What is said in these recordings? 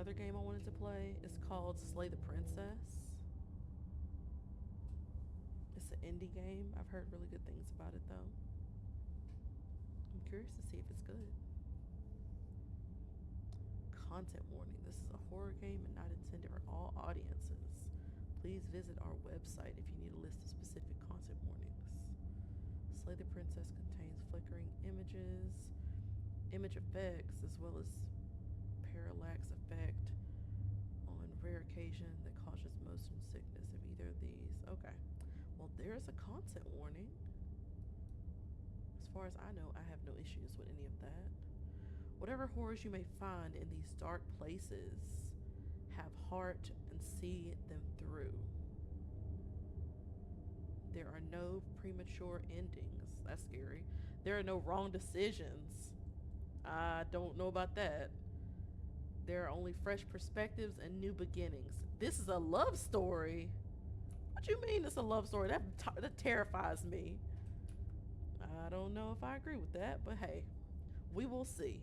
other game I wanted to play. It's called Slay the Princess. It's an indie game. I've heard really good things about it though. I'm curious to see if it's good. Content warning. This is a horror game and not intended for all audiences. Please visit our website if you need a list of specific content warnings. Slay the Princess contains flickering images, image effects, as well as parallax effect on rare occasion that causes motion sickness if either of these. Okay. Well, there's a content warning. As far as I know, I have no issues with any of that. Whatever horrors you may find in these dark places, have heart and see them through. There are no premature endings. That's scary. There are no wrong decisions. I don't know about that. There are only fresh perspectives and new beginnings. This is a love story. What do you mean it's a love story? That terrifies me. I don't know if I agree with that, but hey, we will see.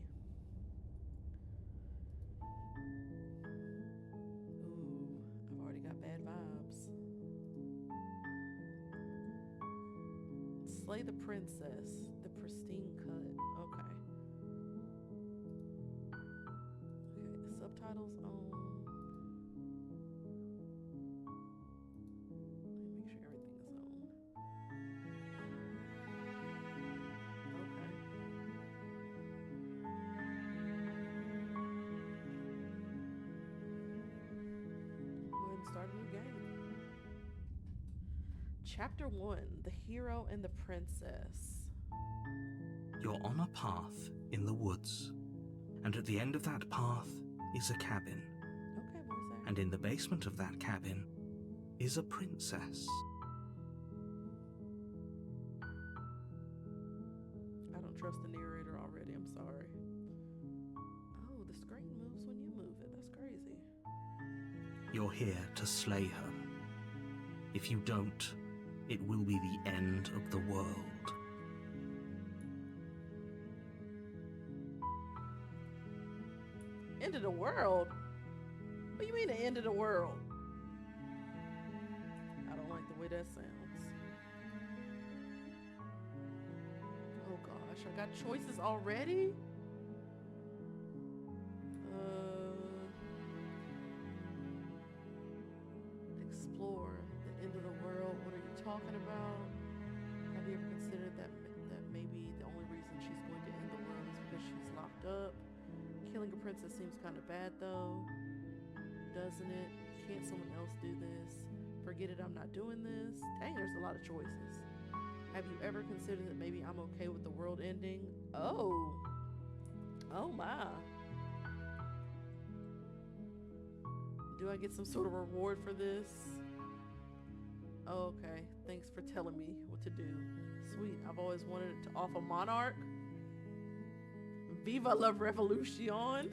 Ooh, I've already got bad vibes. Slay the Princess, the pristine cut. Okay. Okay, subtitles on. Let me make sure everything is on. Okay. Go ahead and start a new game. Chapter 1, The Hero and the Princess. You're on a path in the woods, and at the end of that path is a cabin. Okay, what was that? And in the basement of that cabin is a princess. I don't trust the narrator already, I'm sorry. Oh, the screen moves when you move it. That's crazy. You're here to slay her. If you don't, it will be the end of the world. End of the world? What do you mean the end of the world? I don't like the way that sounds. Oh gosh, I got choices already? Explore the end of the world. What are you talking about? Have you ever considered that maybe the only reason she's going to end the world is because she's locked up? Killing a princess seems kind of bad though, doesn't it? Can't someone else do this? Forget it, I'm not doing this. Dang, there's a lot of choices. Have you ever considered that maybe I'm okay with the world ending? Oh my. Do I get some sort of reward for this? Oh, okay, thanks for telling me what to do. Sweet, I've always wanted to off a monarch. Viva la revolution.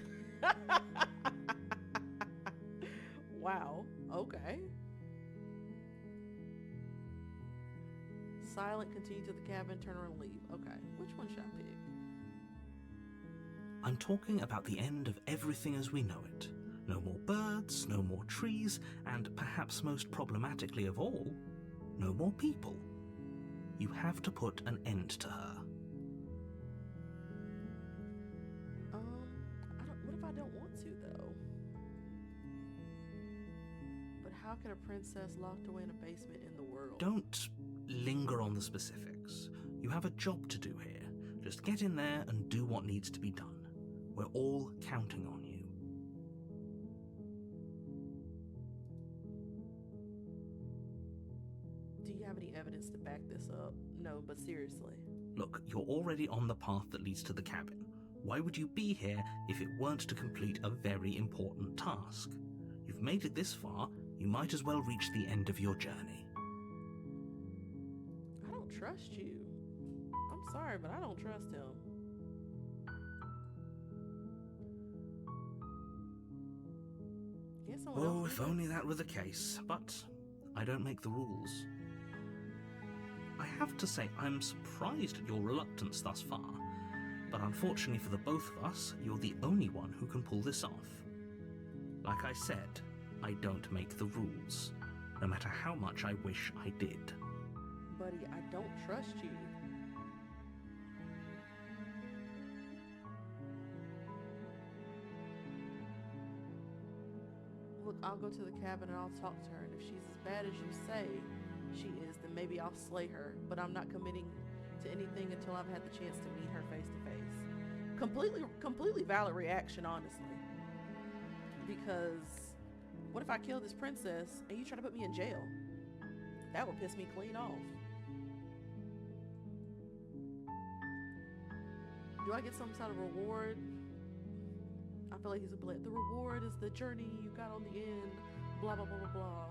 Wow, okay. Silent, continue to the cabin, turn around and leave. Okay, which one should I pick? I'm talking about the end of everything as we know it. No more birds, no more trees, and perhaps most problematically of all, no more people. You have to put an end to her. What if I don't want to though? But how can a princess locked away in a basement in the world? Don't linger on the specifics. You have a job to do here. Just get in there and do what needs to be done. We're all counting on you. Do you have any evidence to back this up? No, but seriously. Look, you're already on the path that leads to the cabin. Why would you be here if it weren't to complete a very important task? You've made it this far, you might as well reach the end of your journey. I don't trust you. I'm sorry, but I don't trust him. Can't someone else Oh, do if this? only that were the case, but I don't make the rules. I have to say, I'm surprised at your reluctance thus far, but unfortunately for the both of us, you're the only one who can pull this off. Like I said, I don't make the rules, no matter how much I wish I did. Buddy, I don't trust you. Look, I'll go to the cabin and I'll talk to her, and if she's as bad as you say she is, then maybe I'll slay her, but I'm not committing to anything until I've had the chance to meet her face to face. Completely valid reaction, honestly. Because what if I kill this princess and you try to put me in jail? That would piss me clean off. Do I get some sort of reward? I feel like he's a the reward is the journey you got on the end, blah blah blah blah blah.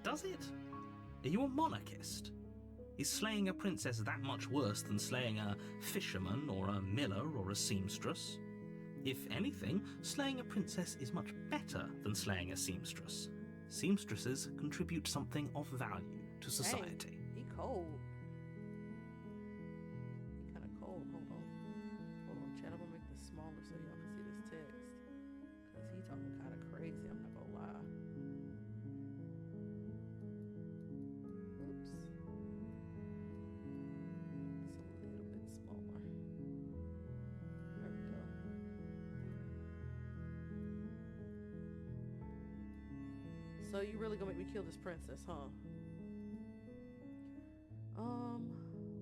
Does it? Are you a monarchist? Is slaying a princess that much worse than slaying a fisherman or a miller or a seamstress? If anything, slaying a princess is much better than slaying a seamstress. Seamstresses contribute something of value to society. Dang, he cold. He kind of cold. Hold on, chat. I'm gonna make this smaller so y'all can see this text. Cause he talking kind of crazy. I'm not gonna lie. Oops. It's a little bit smaller. There we go. So you really gonna make me kill this princess, huh?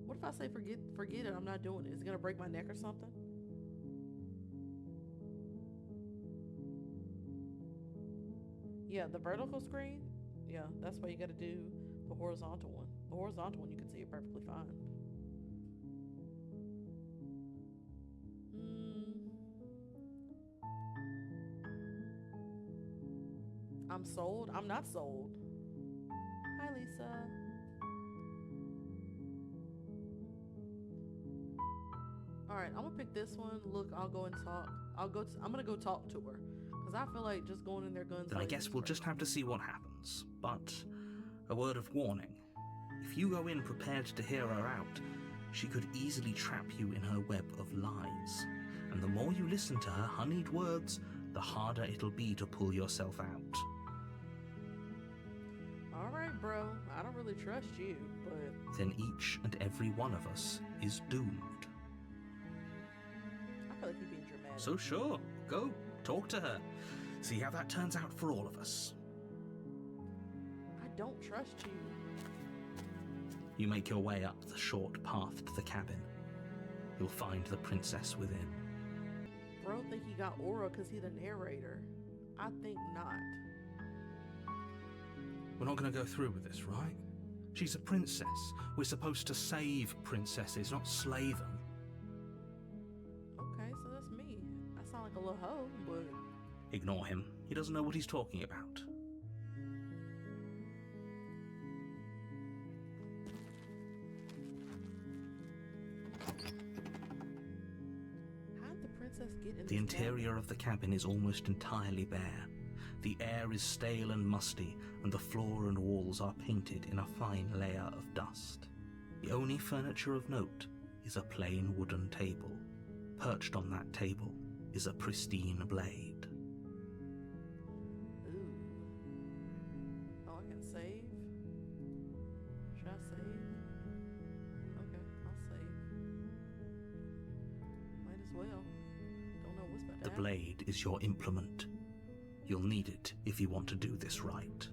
What if I say forget it, I'm not doing it? Is it gonna break my neck or something? Yeah, the vertical screen, yeah, that's why you gotta do the horizontal one. The horizontal one, you can see it perfectly fine. I'm sold? I'm not sold. Hi, Lisa. Alright, I'm gonna pick this one. Look, I'll go and talk. I'm gonna go talk to her. Because I feel like just going in there guns Then I guess we'll just have to see what happens. But a word of warning. If you go in prepared to hear her out, she could easily trap you in her web of lies. And the more you listen to her honeyed words, the harder it'll be to pull yourself out. Alright, bro. I don't really trust you, but... Then each and every one of us is doomed. I feel like you're being dramatic. So sure, go, talk to her. See how that turns out for all of us. I don't trust you. You make your way up the short path to the cabin. You'll find the princess within. Bro think he got aura because he's the narrator. I think not. We're not going to go through with this, right? She's a princess. We're supposed to save princesses, not slay them. Okay, so that's me. I sound like a little hoe, but... Ignore him. He doesn't know what he's talking about. How did the princess get in The interior of the cabin is almost entirely bare. The air is stale and musty, and the floor and walls are painted in a fine layer of dust. The only furniture of note is a plain wooden table. Perched on that table is a pristine blade. Ooh. Oh, I can save? Should I save? Okay, I'll save. Might as well. Don't know what's about to The happen. blade is your implement. You'll need it if you want to do this right.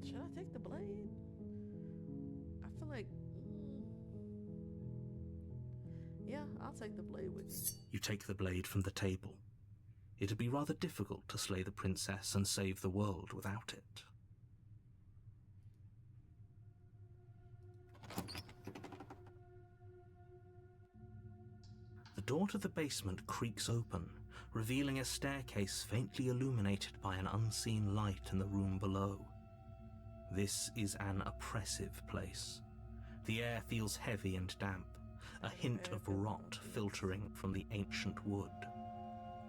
Should I take the blade? I feel like... Yeah, I'll take the blade with me. You take the blade from the table. It'd be rather difficult to slay the princess and save the world without it. The door to the basement creaks open, revealing a staircase faintly illuminated by an unseen light in the room below. This is an oppressive place. The air feels heavy and damp, a hint of rot filtering from the ancient wood.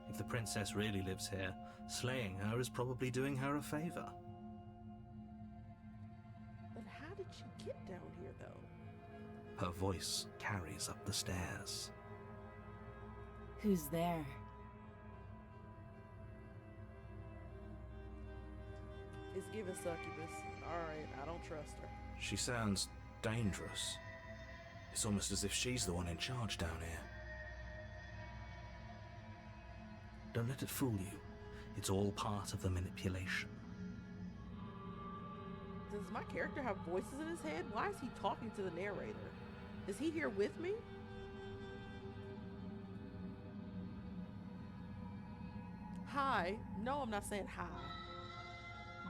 If the princess really lives here, slaying her is probably doing her a favor. But how did she get down here, though? Her voice carries up the stairs. Who's there? It's giving succubus. Alright, I don't trust her. She sounds dangerous. It's almost as if she's the one in charge down here. Don't let it fool you. It's all part of the manipulation. Does my character have voices in his head? Why is he talking to the narrator? Is he here with me? Hi. No, I'm not saying hi.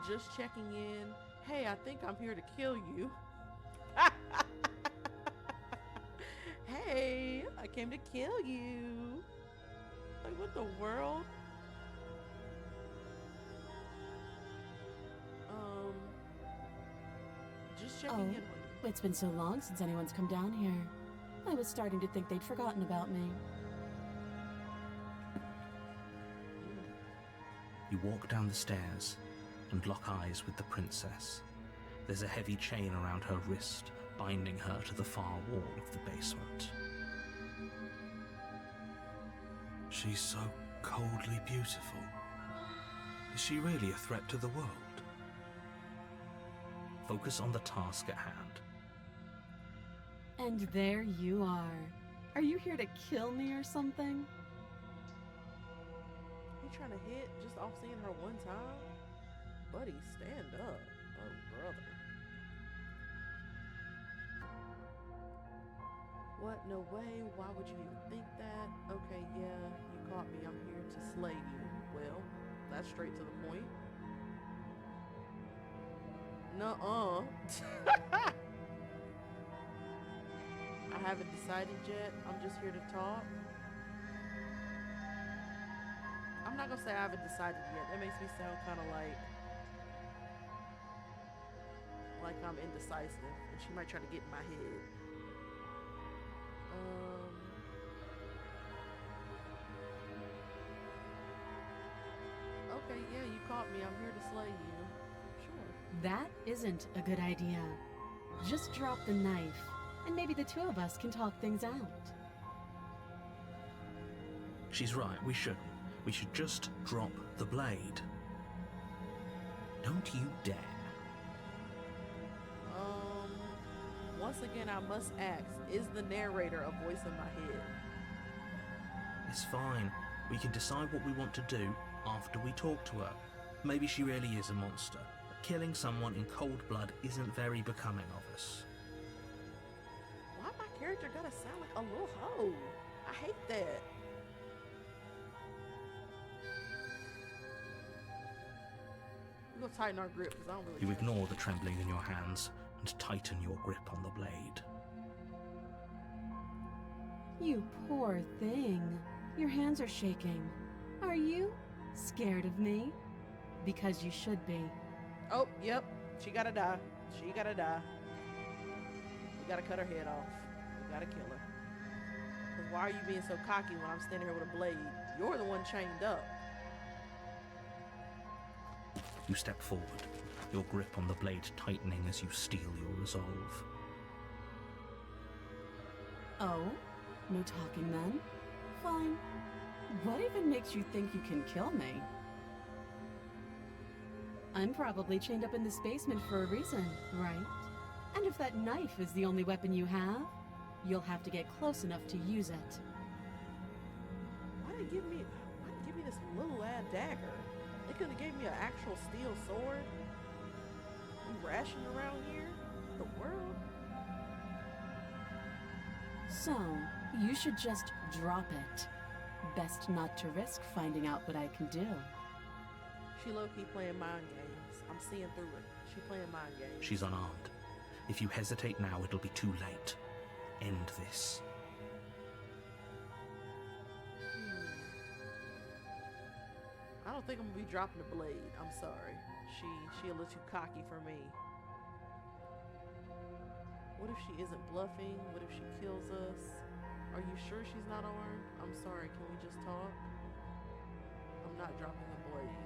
Just checking in. Hey, I think I'm here to kill you. Hey, I came to kill you. Like, what the world? Just checking in on you. It's been so long since anyone's come down here. I was starting to think they'd forgotten about me. You walk down the stairs and lock eyes with the princess. There's a heavy chain around her wrist, binding her to the far wall of the basement. She's so coldly beautiful. Is she really a threat to the world? Focus on the task at hand. And there you are. Are you here to kill me or something? You trying to hit just off seeing her one time? Buddy, stand up. Oh, brother. What? No way. Why would you even think that? Okay, yeah, you caught me. I'm here to slay you. Well, that's straight to the point. Nuh-uh. I haven't decided yet. I'm just here to talk. I'm not gonna say I haven't decided yet. That makes me sound kind of like I'm indecisive, and she might try to get in my head. Okay, yeah, you caught me. I'm here to slay you. Sure. That isn't a good idea. Just drop the knife, and maybe the two of us can talk things out. She's right, we shouldn't. We should just drop the blade. Don't you dare. Once again, I must ask, is the narrator a voice in my head? It's fine. We can decide what we want to do after we talk to her. Maybe she really is a monster. But killing someone in cold blood isn't very becoming of us. Why my character gotta sound like a little hoe? I hate that. We're gonna tighten our grip because I don't really You trust ignore the trembling in your hands and tighten your grip on the blade. You poor thing. Your hands are shaking. Are you scared of me? Because you should be. Oh, yep. She gotta die. She gotta die. We gotta cut her head off. We gotta kill her. Because why are you being so cocky when I'm standing here with a blade? You're the one chained up. You step forward, your grip on the blade tightening as you steel your resolve. Oh? No talking then? Fine. What even makes you think you can kill me? I'm probably chained up in this basement for a reason, right? And if that knife is the only weapon you have, you'll have to get close enough to use it. Why they give me this little ass dagger? They could have gave me an actual steel sword. We rationing around here? The world? So, you should just drop it. Best not to risk finding out what I can do. She low-key playing mind games. I'm seeing through it. She playing mind games. She's unarmed. If you hesitate now, it'll be too late. End this. I don't think I'm gonna be dropping the blade. I'm sorry. She a little too cocky for me. What if she isn't bluffing? What if she kills us? Are you sure she's not armed? I'm sorry, can we just talk? I'm not dropping the blade.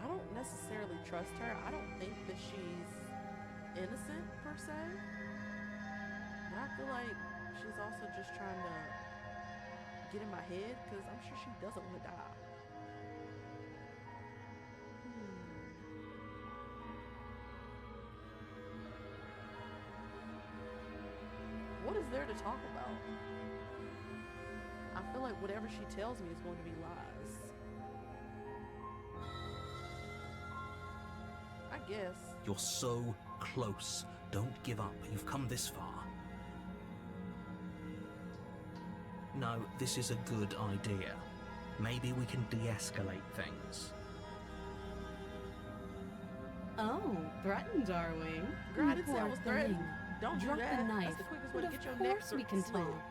I don't necessarily trust her. I don't think that she's innocent, per se. But I feel like she's also just trying to get in my head because I'm sure she doesn't want to die. What is there to talk about? I feel like whatever she tells me is going to be lies. I guess. You're so close. Don't give up. You've come this far. No, this is a good idea. Maybe we can de-escalate things. Oh, threatened, are we? Girl, I didn't say I was Poor threatened. thing. Don't do Drop that. the knife. That's the quickest way But to of get your neck course we can slit. talk.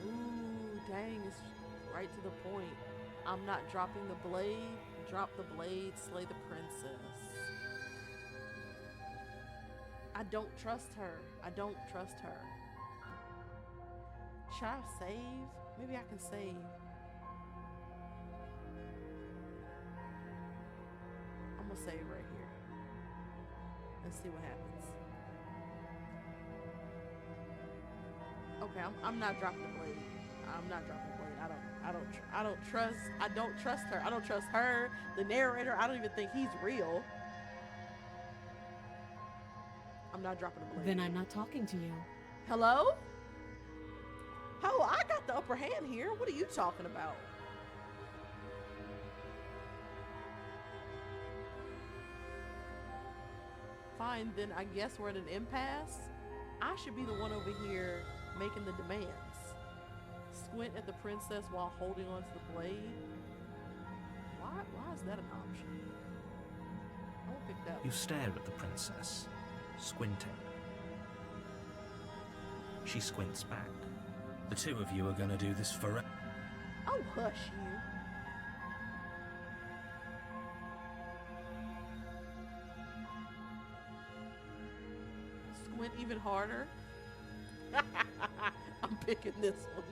Ooh, dang, it's right to the point. I'm not dropping the blade. Drop the blade, slay the princess. I don't trust her. I don't trust her. Should I save? Maybe I can save. I'm gonna save right here. Let's see what happens. Okay, I'm not dropping the blade. I'm not dropping the blade. I don't trust her. I don't trust her. The narrator, I don't even think he's real. I'm not dropping the blade. Then I'm not talking to you. Hello? Oh, I got the upper hand here. What are you talking about? Fine, then I guess we're at an impasse. I should be the one over here making the demands. Squint at the princess while holding onto the blade. Why is that an option? I won't pick that. You stare at the princess, squinting. She squints back. The two of you are gonna do this forever. Oh, hush you. Squint even harder. I'm picking this one.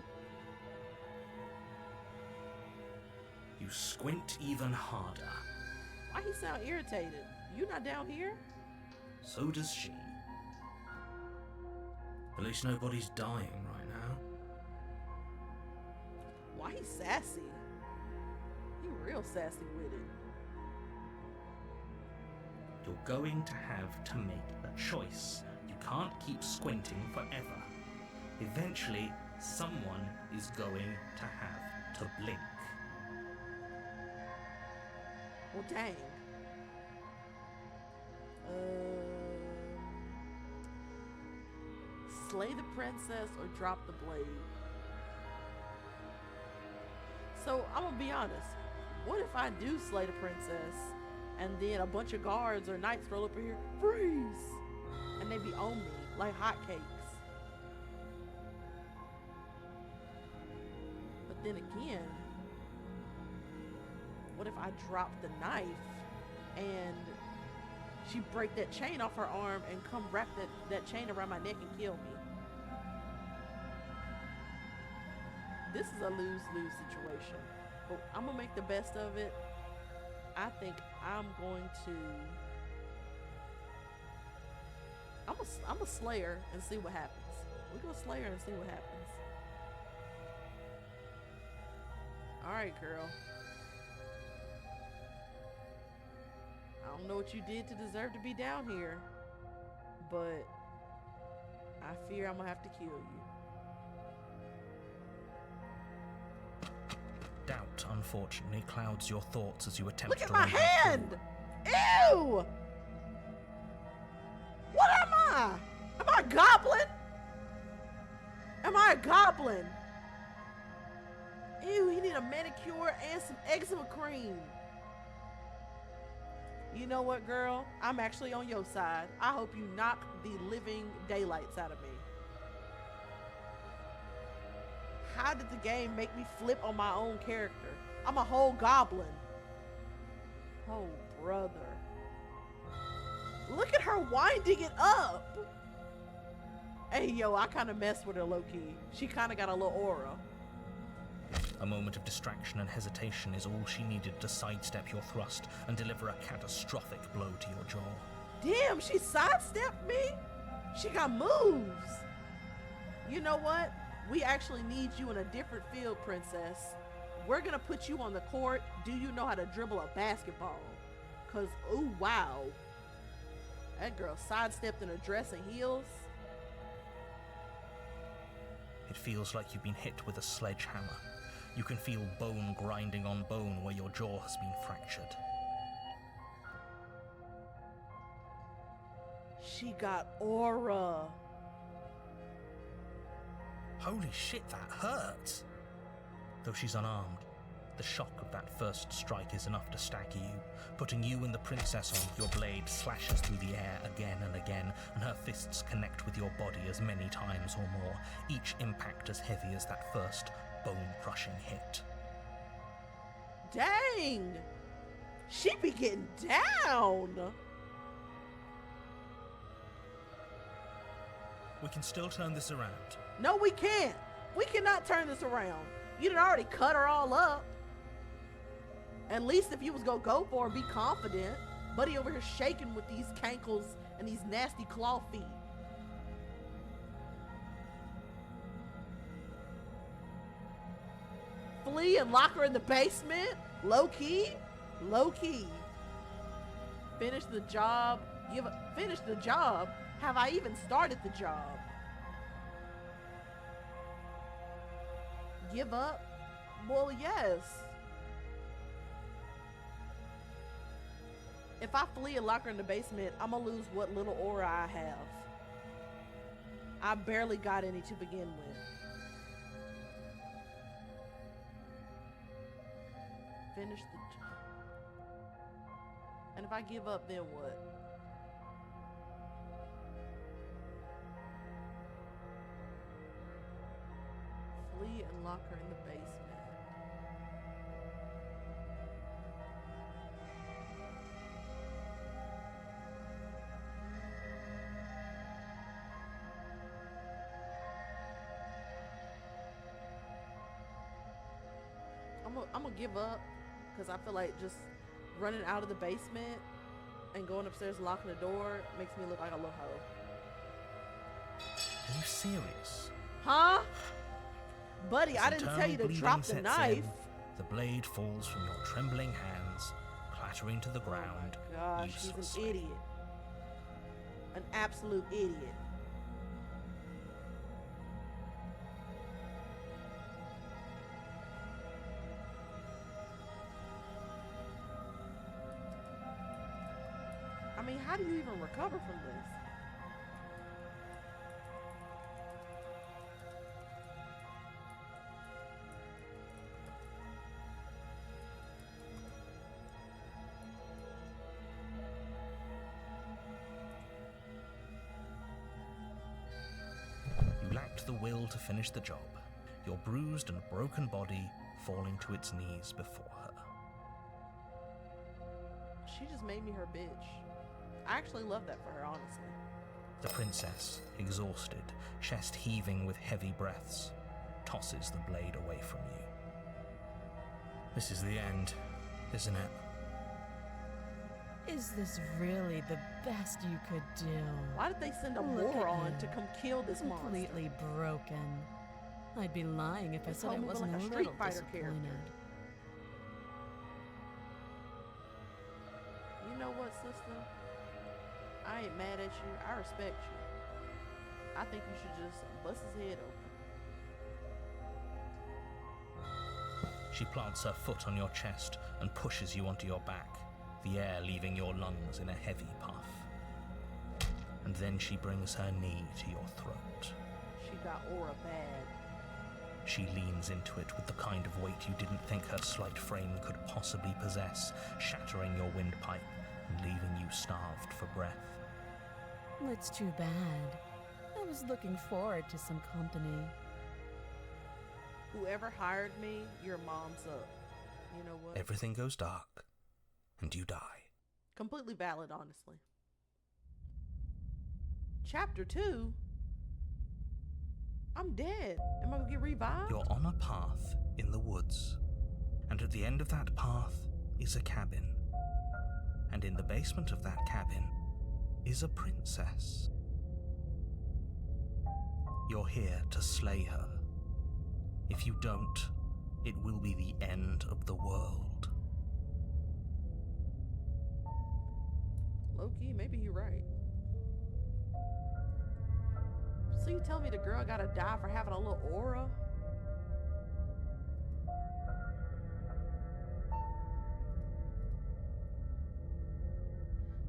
You squint even harder. Why he sound irritated? You not down here? So does she. At least nobody's dying right now. Why he sassy? He real sassy with it. You're going to have to make a choice. You can't keep squinting forever. Eventually, someone is going to have to blink. Well, dang. Slay the princess or drop the blade. So, I'm gonna be honest. What if I do slay the princess and then a bunch of guards or knights roll up in here, freeze! And they be on me like hotcakes. But then again, what if I drop the knife and she break that chain off her arm and come wrap that chain around my neck and kill me? This is a lose-lose situation. But I'm gonna make the best of it. I think I'm going to... I'm a slay her and see what happens. We're gonna slay her and see what happens. Alright, girl. I don't know what you did to deserve to be down here, but I fear I'm gonna have to kill you. Doubt, unfortunately, clouds your thoughts as you attempt Look at to my run her hand! through. Ew! What am I? Am I a goblin? Am I a goblin? Ew, he need a manicure and some eczema cream. You know what, girl? I'm actually on your side. I hope you knock the living daylights out of me. How did the game make me flip on my own character? I'm a whole goblin. Oh, brother. Look at her winding it up. Hey, yo, I kind of messed with her low-key. She kind of got a little aura. A moment of distraction and hesitation is all she needed to sidestep your thrust and deliver a catastrophic blow to your jaw. Damn, she sidestepped me? She got moves. You know what? We actually need you in a different field, princess. We're gonna put you on the court. Do you know how to dribble a basketball? Cause, ooh, wow. That girl sidestepped in a dress and heels. It feels like you've been hit with a sledgehammer. You can feel bone grinding on bone where your jaw has been fractured. She got aura. Holy shit, that hurts! Though she's unarmed, the shock of that first strike is enough to stagger you, putting you and the princess on. Your blade slashes through the air again and again, and her fists connect with your body as many times or more, each impact as heavy as that first bone-crushing hit. Dang! She be getting down! We can still turn this around. No, we can't. We cannot turn this around. You done already cut her all up. At least if you was gonna go for her, be confident. Buddy over here shaking with these cankles and these nasty claw feet. Flee and lock her in the basement? Low key? Low key. Finish the job. Finish the job? Have I even started the job? Give up? Well, yes. If I flee and lock her in the basement, I'm gonna lose what little aura I have. I barely got any to begin with. Finish the job. And if I give up, then what? Flee and lock her in the basement. I'm gonna give up because I feel like just running out of the basement and going upstairs and locking the door makes me look like a little hoe. Are you serious? Huh? Buddy, As I didn't tell you to internal drop the bleeding knife. sets in, the blade falls from your trembling hands, clattering to the ground. Oh my gosh, he's uselessly. an idiot. An absolute idiot. I mean, how do you even recover from this? You lacked the will to finish the job, your bruised and broken body falling to its knees before her. She just made me her bitch. I actually love that for her, honestly. The princess, exhausted, chest heaving with heavy breaths, tosses the blade away from you. This is the end, isn't it? Is this really the best you could do? Why did they send a Look at moron you. to come kill this monster? Completely broken. I'd be lying if I This said I whole movie wasn't like a a Street little Fighter disappointed. character. You know what, sister? I ain't mad at you. I respect you. I think you should just bust his head open. She plants her foot on your chest and pushes you onto your back, the air leaving your lungs in a heavy puff. And then she brings her knee to your throat. She got aura bad. She leans into it with the kind of weight you didn't think her slight frame could possibly possess, shattering your windpipe and leaving you starved for breath. It's too bad. I was looking forward to some company. Whoever hired me, your mom's up. You know what? Everything goes dark, and you die. Completely valid, honestly. Chapter 2? I'm dead. Am I gonna get revived? You're on a path in the woods. And at the end of that path is a cabin. And in the basement of that cabin is a princess. You're here to slay her. If you don't, it will be the end of the world. Low-key, maybe you're right. So you tell me the girl gotta die for having a little aura?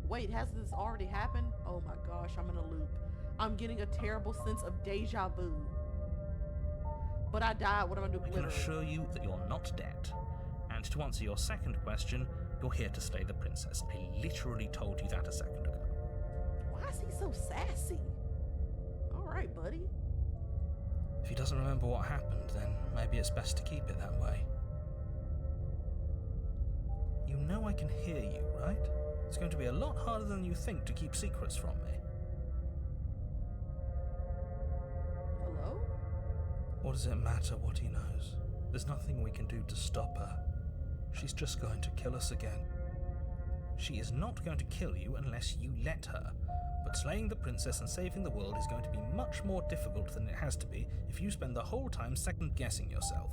Wait, has this already happened? Oh my gosh, I'm in a loop. I'm getting a terrible sense of deja vu. But I died. What am I doing? I can assure you that you're not dead. And to answer your second question, you're here to slay the princess. I literally told you that a second ago. Why is he so sassy? Alright, buddy. If he doesn't remember what happened, then maybe it's best to keep it that way. You know I can hear you, right? It's going to be a lot harder than you think to keep secrets from me. Hello? What does it matter what he knows? There's nothing we can do to stop her. She's just going to kill us again. She is not going to kill you unless you let her. But slaying the princess and saving the world is going to be much more difficult than it has to be if you spend the whole time second-guessing yourself.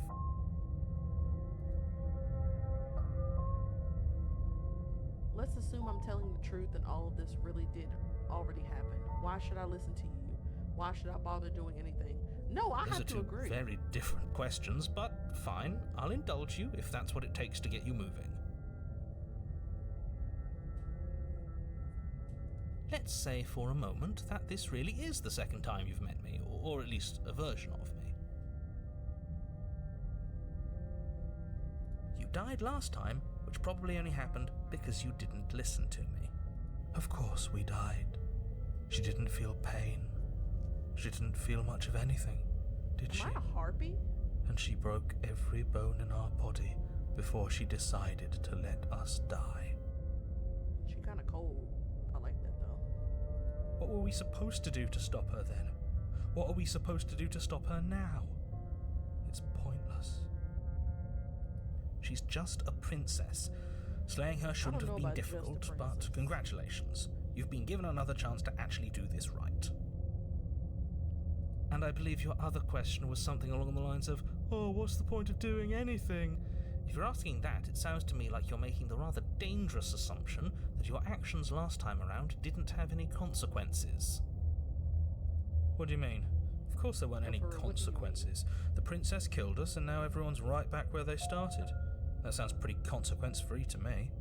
Let's assume I'm telling the truth and all of this really did already happen. Why should I listen to you? Why should I bother doing anything? No, I have to agree. Those are two very different questions, but fine, I'll indulge you if that's what it takes to get you moving. Let's say for a moment that this really is the second time you've met me, or at least a version of me. You died last time, which probably only happened because you didn't listen to me. Of course we died. She didn't feel pain. She didn't feel much of anything, did she? Am I a harpy? And she broke every bone in our body before she decided to let us die. She kinda cold. I like that though. What were we supposed to do to stop her then? What are we supposed to do to stop her now? It's pointless. She's just a princess. Slaying her shouldn't have been difficult, but congratulations. You've been given another chance to actually do this right. And I believe your other question was something along the lines of, oh, what's the point of doing anything? If you're asking that, it sounds to me like you're making the rather dangerous assumption that your actions last time around didn't have any consequences. What do you mean? Of course there weren't any consequences. The princess killed us and now everyone's right back where they started. That sounds pretty consequence-free to me.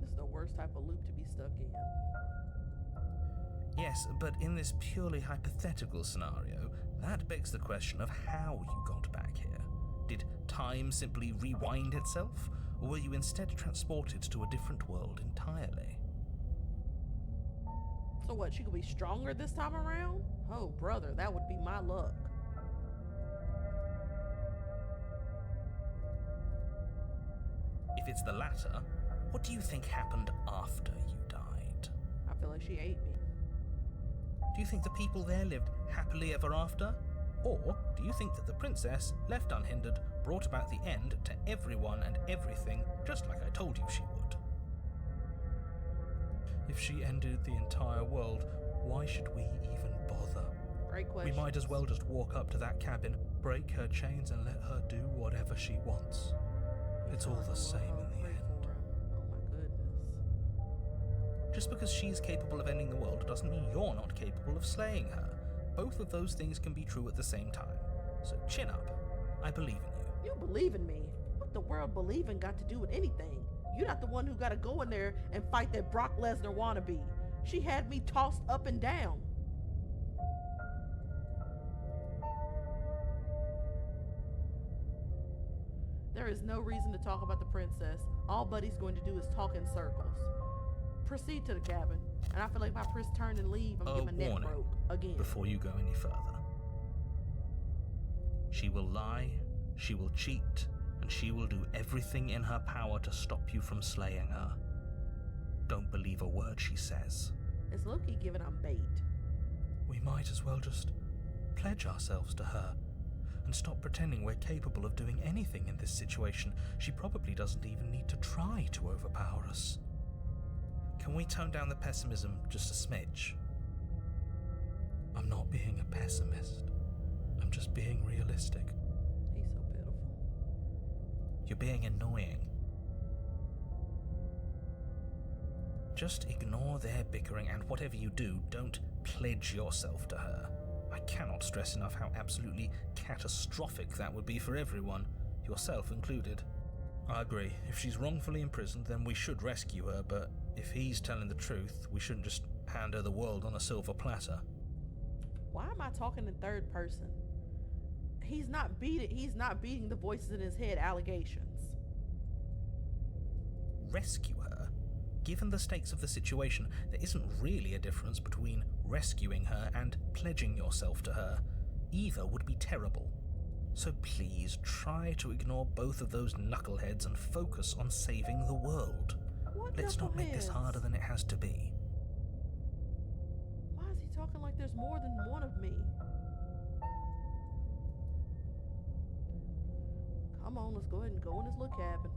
This is the worst type of loop to be stuck in. Yes, but in this purely hypothetical scenario, that begs the question of how you got back here. Did time simply rewind itself, or were you instead transported to a different world entirely? So what, she could be stronger this time around? Oh, brother, that would be my luck. If it's the latter, what do you think happened after you died? I feel like she ate me. Do you think the people there lived happily ever after? Or do you think that the princess, left unhindered, brought about the end to everyone and everything, just like I told you she would? If she ended the entire world, why should we even bother? Great question. We might as well just walk up to that cabin, break her chains and let her do whatever she wants. It's all the same in the end. Oh my goodness. Just because she's capable of ending the world doesn't mean you're not capable of slaying her. Both of those things can be true at the same time. So chin up. I believe in you. You believe in me? What the world believing got to do with anything? You're not the one who gotta go in there and fight that Brock Lesnar wannabe. She had me tossed up and down. There is no reason to talk about the princess. All Buddy's going to do is talk in circles. Proceed to the cabin. And I feel like if I press turn and leave, I'm getting my neck broke again. Before you go any further. She will lie, she will cheat, and she will do everything in her power to stop you from slaying her. Don't believe a word she says. It's Loki giving I'm bait. We might as well just pledge ourselves to her. and stop pretending we're capable of doing anything in this situation. She probably doesn't even need to try to overpower us. Can we tone down the pessimism just a smidge? I'm not being a pessimist. I'm just being realistic. He's so pitiful. You're being annoying. Just ignore their bickering, and whatever you do, don't pledge yourself to her. I cannot stress enough how absolutely catastrophic that would be for everyone, yourself included. I agree. If she's wrongfully imprisoned, then we should rescue her, but if he's telling the truth, we shouldn't just hand her the world on a silver platter. Why am I talking in third person? He's not beating the voices in his head allegations. Rescue her? Given the stakes of the situation, there isn't really a difference between rescuing her and pledging yourself to her. Either would be terrible. So please try to ignore both of those knuckleheads and focus on saving the world. What Let's not make this knuckleheads? harder than it has to be. Why is he talking like there's more than one of me? Come on, let's go ahead and go in this little cabin.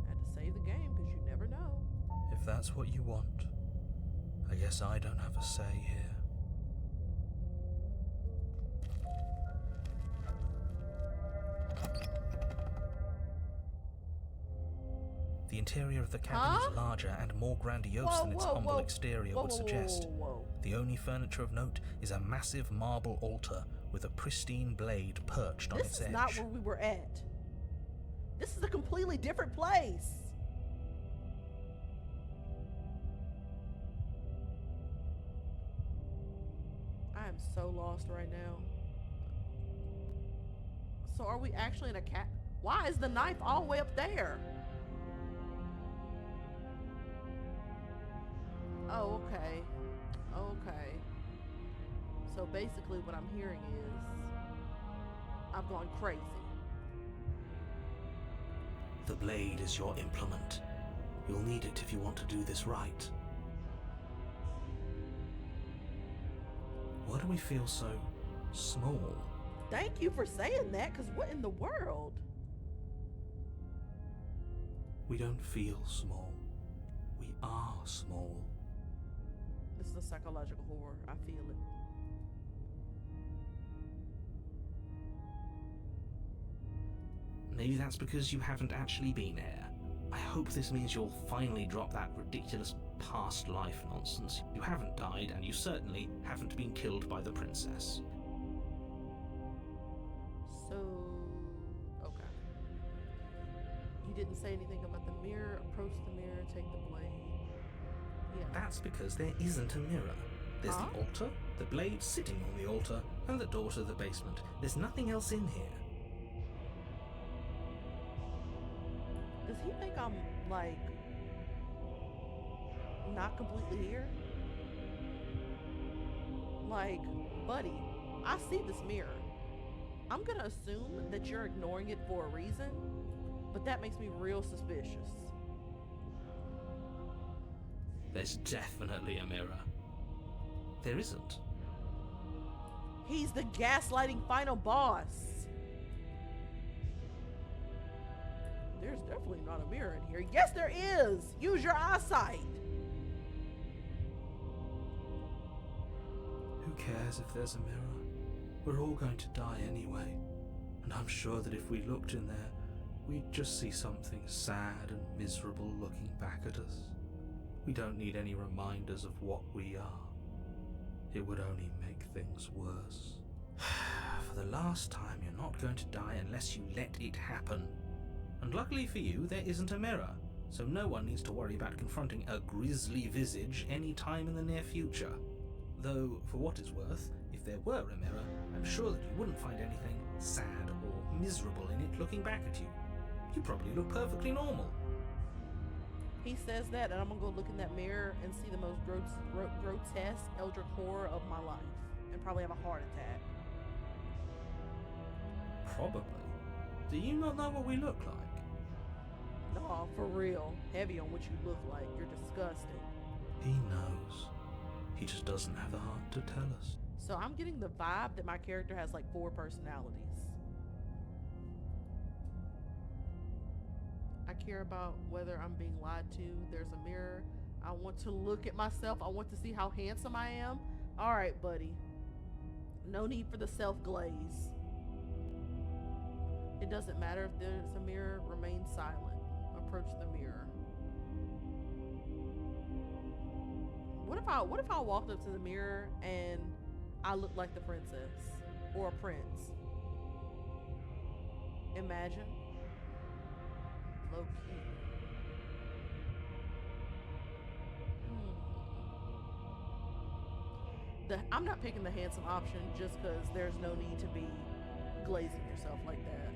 Had to save the game because you never know. If that's what you want, I guess I don't have a say here. The interior of the cabin is larger and more grandiose than its humble exterior would suggest. The only furniture of note is a massive marble altar with a pristine blade perched on its edge. This is not where we were at. This is a completely different place. I am so lost right now. So are we actually in a cat? Why is the knife all the way up there? Oh, okay. Okay. So basically what I'm hearing is I've gone crazy. The blade is your implement. You'll need it if you want to do this right. Why do we feel so small? Thank you for saying that, because what in the world? We don't feel small. We are small. This is a psychological horror. I feel it. Maybe that's because you haven't actually been here. I hope this means you'll finally drop that ridiculous past life nonsense. You haven't died, and you certainly haven't been killed by the princess. So, okay. You didn't say anything about the mirror. Approach the mirror, take the blade. Yeah. That's because there isn't a mirror. There's the altar, the blade sitting on the altar, and the door to the basement. There's nothing else in here. Does he think I'm, like, not completely here? Like, buddy, I see this mirror. I'm gonna assume that you're ignoring it for a reason, but that makes me real suspicious. There's definitely a mirror. There isn't. He's the gaslighting final boss. There's definitely not a mirror in here. Yes, there is. Use your eyesight. Who cares if there's a mirror? We're all going to die anyway. And I'm sure that if we looked in there, we'd just see something sad and miserable looking back at us. We don't need any reminders of what we are. It would only make things worse. For the last time, you're not going to die unless you let it happen. And luckily for you, there isn't a mirror, so no one needs to worry about confronting a grisly visage any time in the near future. Though, for what it's worth, if there were a mirror, I'm sure that you wouldn't find anything sad or miserable in it looking back at you. You probably look perfectly normal. He says that, and I'm gonna go look in that mirror and see the most grotesque eldritch horror of my life, and probably have a heart attack. Probably. Do you not know what we look like? No, for real. Heavy on what you look like. You're disgusting. He knows. He just doesn't have the heart to tell us. So I'm getting the vibe that my character has like 4 personalities. I care about whether I'm being lied to. There's a mirror. I want to look at myself. I want to see how handsome I am. All right, buddy. No need for the self-glaze. It doesn't matter if there's a mirror. Remain silent. Approach the mirror. What if I walked up to the mirror and I looked like the princess or a prince? Imagine. Low key. I'm not picking the handsome option just because there's no need to be glazing yourself like that.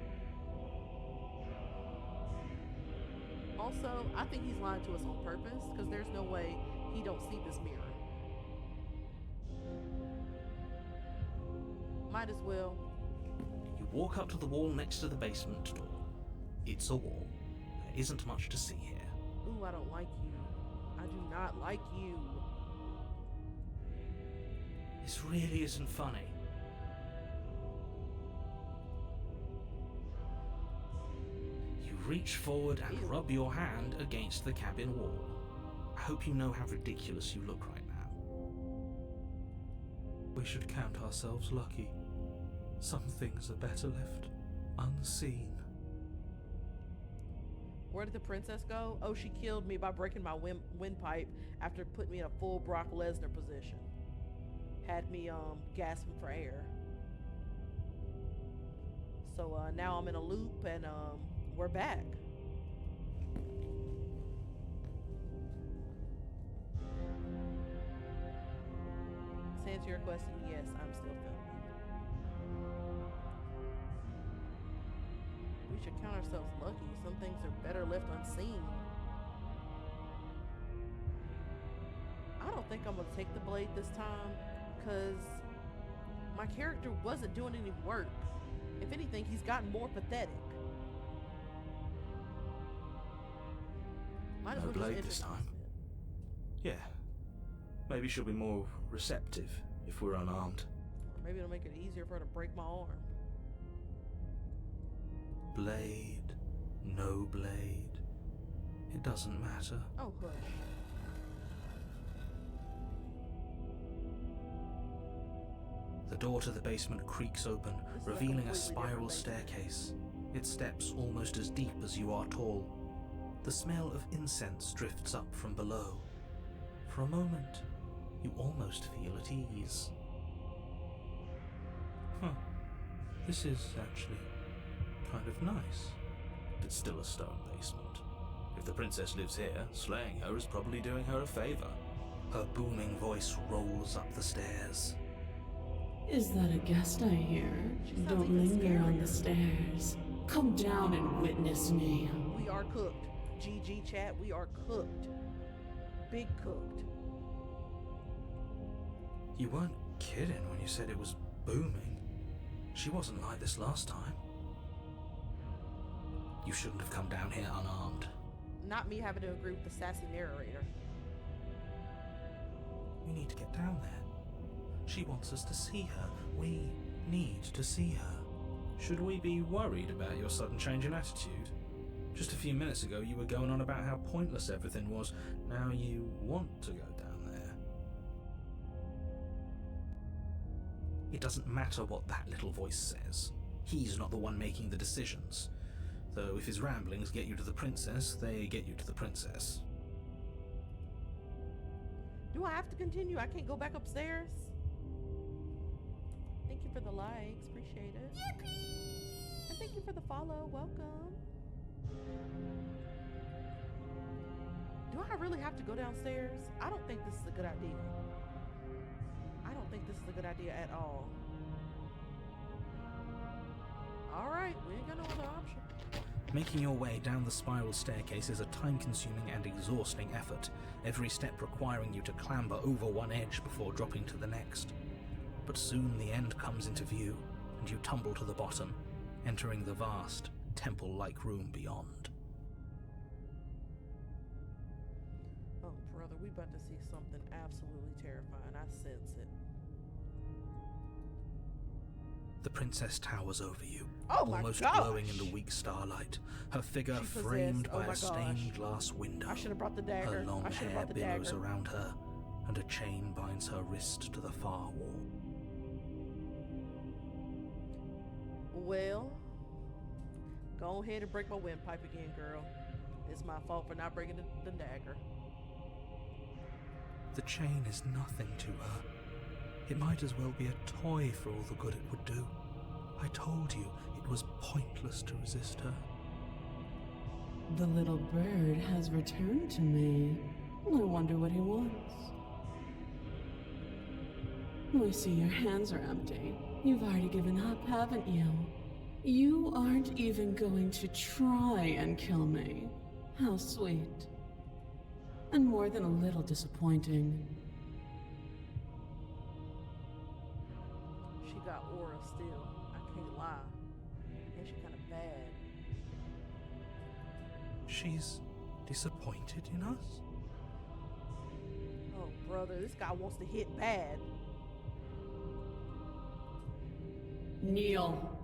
Also, I think he's lying to us on purpose because there's no way he don't see this mirror. Might as well. You walk up to the wall next to the basement door. It's a wall. There isn't much to see here. Ooh, I don't like you. I do not like you. This really isn't funny. You reach forward and rub your hand against the cabin wall. I hope you know how ridiculous you look right now. We should count ourselves lucky. Some things are better left unseen. Where did the princess go? Oh, she killed me by breaking my windpipe after putting me in a full Brock Lesnar position. Had me gasping for air. So now I'm in a loop and we're back. To answer your question, yes, I'm still filming. We should count ourselves lucky. Some things are better left unseen. I don't think I'm gonna take the blade this time because my character wasn't doing any work. If anything, he's gotten more pathetic. Might as No well just blade end this it. time. Yeah. Maybe she'll be more receptive if we're unarmed. Or maybe it'll make it easier for her to break my arm. Blade, no blade. It doesn't matter. Oh, hush. The door to the basement creaks open, This is a revealing a completely spiral different staircase. Its steps almost as deep as you are tall. The smell of incense drifts up from below. For a moment, you almost feel at ease. This is actually kind of nice. It's still a stone basement. If the princess lives here, slaying her is probably doing her a favor. Her booming voice rolls up the stairs. Is that a guest I hear? She sounds Don't even linger on scarier. the stairs. Come down and witness me. We are cooked. GG chat, we are cooked. Big cooked. You weren't kidding when you said it was booming. She wasn't like this last time. You shouldn't have come down here unarmed. Not me having to agree with the sassy narrator. We need to get down there. She wants us to see her. We need to see her. Should we be worried about your sudden change in attitude? Just a few minutes ago you were going on about how pointless everything was. Now you want to go down there. It doesn't matter what that little voice says. He's not the one making the decisions. Though if his ramblings get you to the princess, they get you to the princess. Do I have to continue? I can't go back upstairs? Thank you for the likes. Appreciate it. Yippee! And thank you for the follow. Welcome. Do I really have to go downstairs? I don't think this is a good idea. I don't think this is a good idea at all. Alright, we ain't got no other option. Making your way down the spiral staircase is a time-consuming and exhausting effort, every step requiring you to clamber over one edge before dropping to the next. But soon the end comes into view, and you tumble to the bottom, entering the vast, temple-like room beyond. Oh, brother, we about to see something absolutely terrifying. I sense it. The princess towers over you, Oh my almost gosh. glowing in the weak starlight, her figure She possessed. framed Oh by my a stained gosh. glass window. I should have brought the dagger. Her long I should have hair brought the billows dagger. around her, and a chain binds her wrist to the far wall. Well, go ahead and break my windpipe again, girl. It's my fault for not breaking the dagger. The chain is nothing to her. It might as well be a toy for all the good it would do. I told you it was pointless to resist her. The little bird has returned to me. I wonder what he wants. I see your hands are empty. You've already given up, haven't you? You aren't even going to try and kill me. How sweet. And more than a little disappointing. She got aura still. I can't lie. And she kind of bad. She's disappointed in us? Oh, brother, this guy wants to hit bad. Kneel.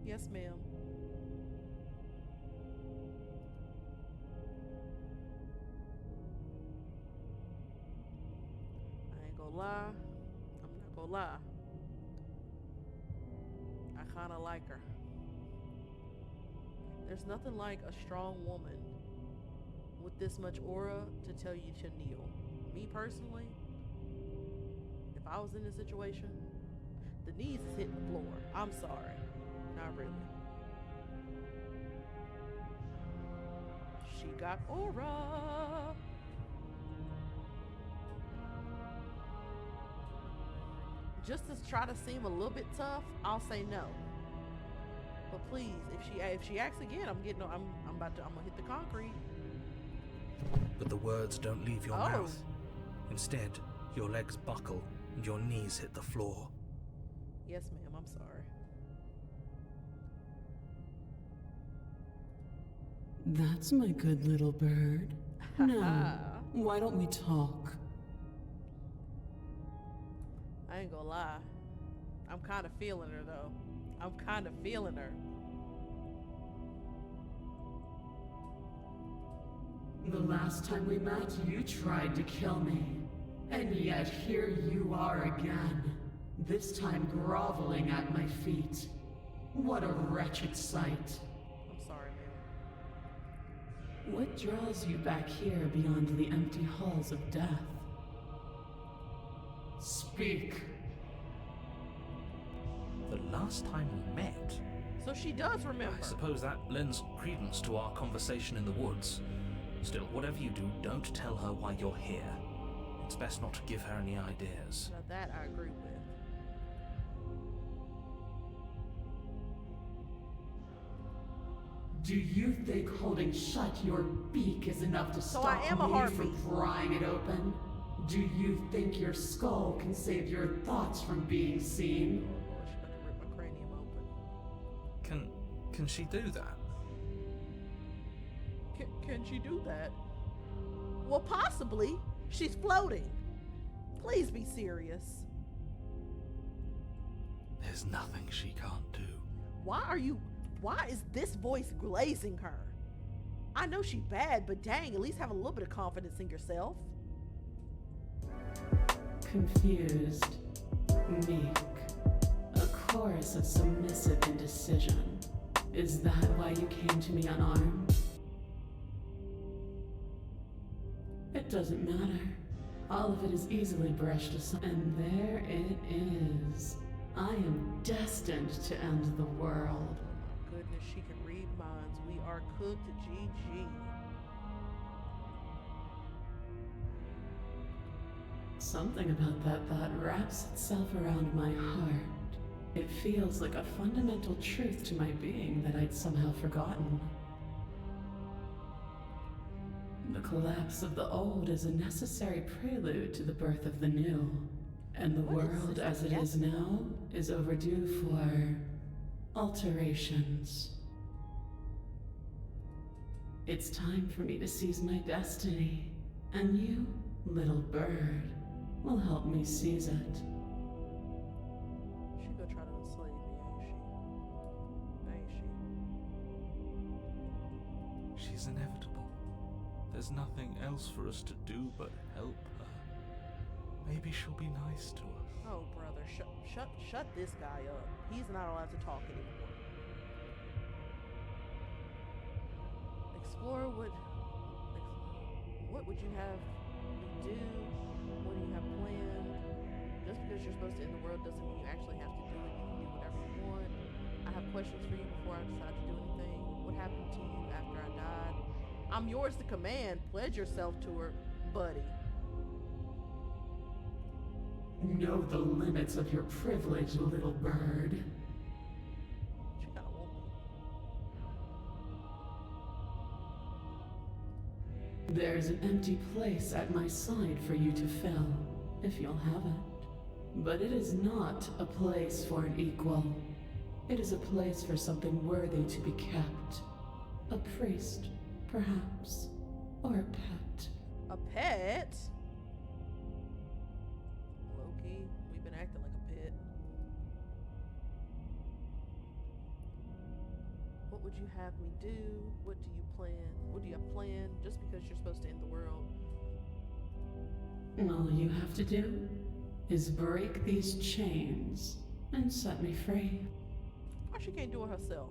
Yes, ma'am. I ain't gonna lie. I'm not gonna lie. I kinda like her. There's nothing like a strong woman with this much aura to tell you to kneel. Me personally, if I was in this situation, the knees is hitting the floor. I'm sorry. Not really. She got aura. Just to try to seem a little bit tough, I'll say no. But please, if she acts again, I'm gonna hit the concrete. But the words don't leave your mouth. Instead, your legs buckle and your knees hit the floor. Yes, ma'am, I'm sorry. That's my good little bird. Now, why don't we talk? I ain't gonna lie. I'm kind of feeling her, though. I'm kind of feeling her. The last time we met, you tried to kill me. And yet here you are again. This time groveling at my feet. What a wretched sight. I'm sorry, ma'am. What draws you back here beyond the empty halls of death? Speak. The last time we met? So she does remember. I suppose that lends credence to our conversation in the woods. Still, whatever you do, don't tell her why you're here. It's best not to give her any ideas. Now that I agree with. Do you think holding shut your beak is enough to So I stop am a me heartbeat. from prying it open? Do you think your skull can save your thoughts from being seen? Oh, Lord, she about to rip my cranium open. Can she do that? Can she do that? Well, possibly. She's floating. Please be serious. There's nothing she can't do. Why is this voice glazing her? I know she bad, but dang, at least have a little bit of confidence in yourself. Confused, meek, a chorus of submissive indecision. Is that why you came to me unarmed? It doesn't matter. All of it is easily brushed aside. And there it is. I am destined to end the world. Oh my goodness, she can read minds. We are cooked, GG. Something about that thought wraps itself around my heart. It feels like a fundamental truth to my being that I'd somehow forgotten. The collapse of the old is a necessary prelude to the birth of the new. And the What is world this? as it is now is overdue for alterations. It's time for me to seize my destiny, and you, little bird, will help me seize it. She go try to is inevitable. There's nothing else for us to do but help her. Maybe she'll be nice to us. Oh, brother, shut this guy up. He's not allowed to talk anymore. Explore what would you have me do? What do you have planned? Just because you're supposed to end the world doesn't mean you actually have to do it. You can do whatever you want. I have questions for you before I decide to do anything. What happened to you after I died? I'm yours to command. Pledge yourself to her, buddy. Know the limits of your privilege, little bird. She kinda won't be. There's an empty place at my side for you to fill, if you'll have it. But it is not a place for an equal. It is a place for something worthy to be kept. A priest, perhaps, or a pet. A pet? Loki, we've been acting like a pet. What would you have me do? What do you plan? What do you have planned? Just because you're supposed to end the world. All you have to do is break these chains and set me free. Or she can't do it herself.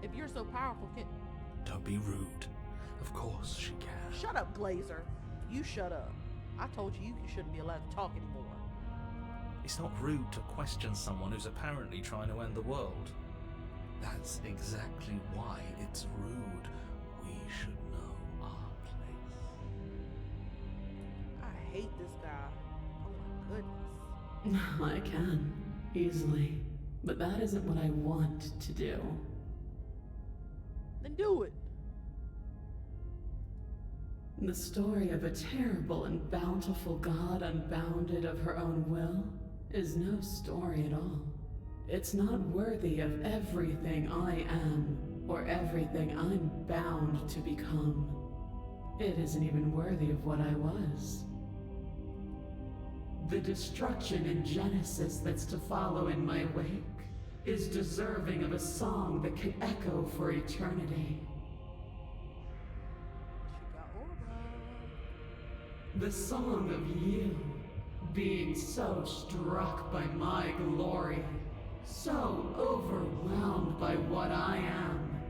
If you're so powerful, can... Don't be rude. Of course she can. Shut up, Glazer. You shut up. I told you shouldn't be allowed to talk anymore. It's not rude to question someone who's apparently trying to end the world. That's exactly why it's rude. We should know our place. I hate this guy. Oh my goodness. I can, easily. But that isn't what I want to do. Then do it. The story of a terrible and bountiful god unbounded of her own will is no story at all. It's not worthy of everything I am or everything I'm bound to become. It isn't even worthy of what I was. The destruction in Genesis that's to follow in my wake is deserving of a song that can echo for eternity. She got aura. The song of you being so struck by my glory, so overwhelmed by what I am,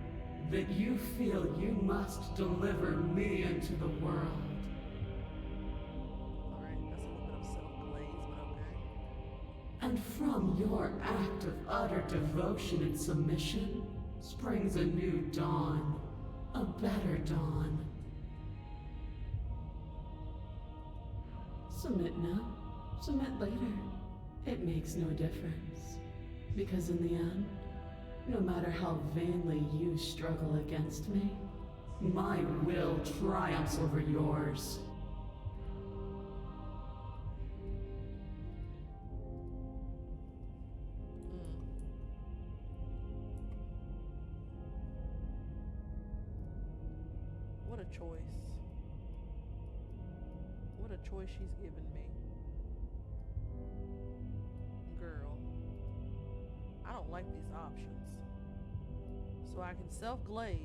that you feel you must deliver me into the world. Alright, that's a little bit of self-glaze, but okay. And from your act of utter devotion and submission springs a new dawn, a better dawn. Submit now, submit later. It makes no difference. Because in the end, no matter how vainly you struggle against me, my will triumphs over yours. What a choice. What a choice she's given me. Girl, I don't like these options. So I can self-glaze.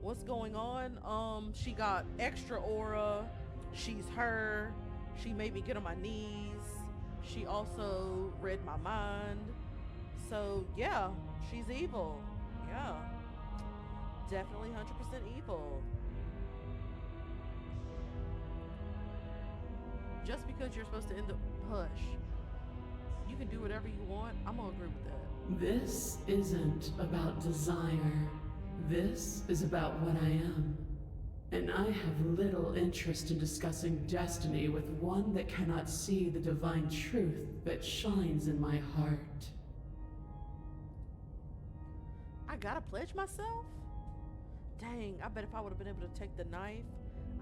What's going on? She got extra aura. She's her. She made me get on my knees. She also read my mind. So yeah, she's evil. Yeah. Definitely 100% evil. Just because you're supposed to end the hush. You can do whatever you want. I'm gonna agree with that. This isn't about desire. This is about what I am. And I have little interest in discussing destiny with one that cannot see the divine truth that shines in my heart. I gotta pledge myself? Dang, I bet if I would have been able to take the knife,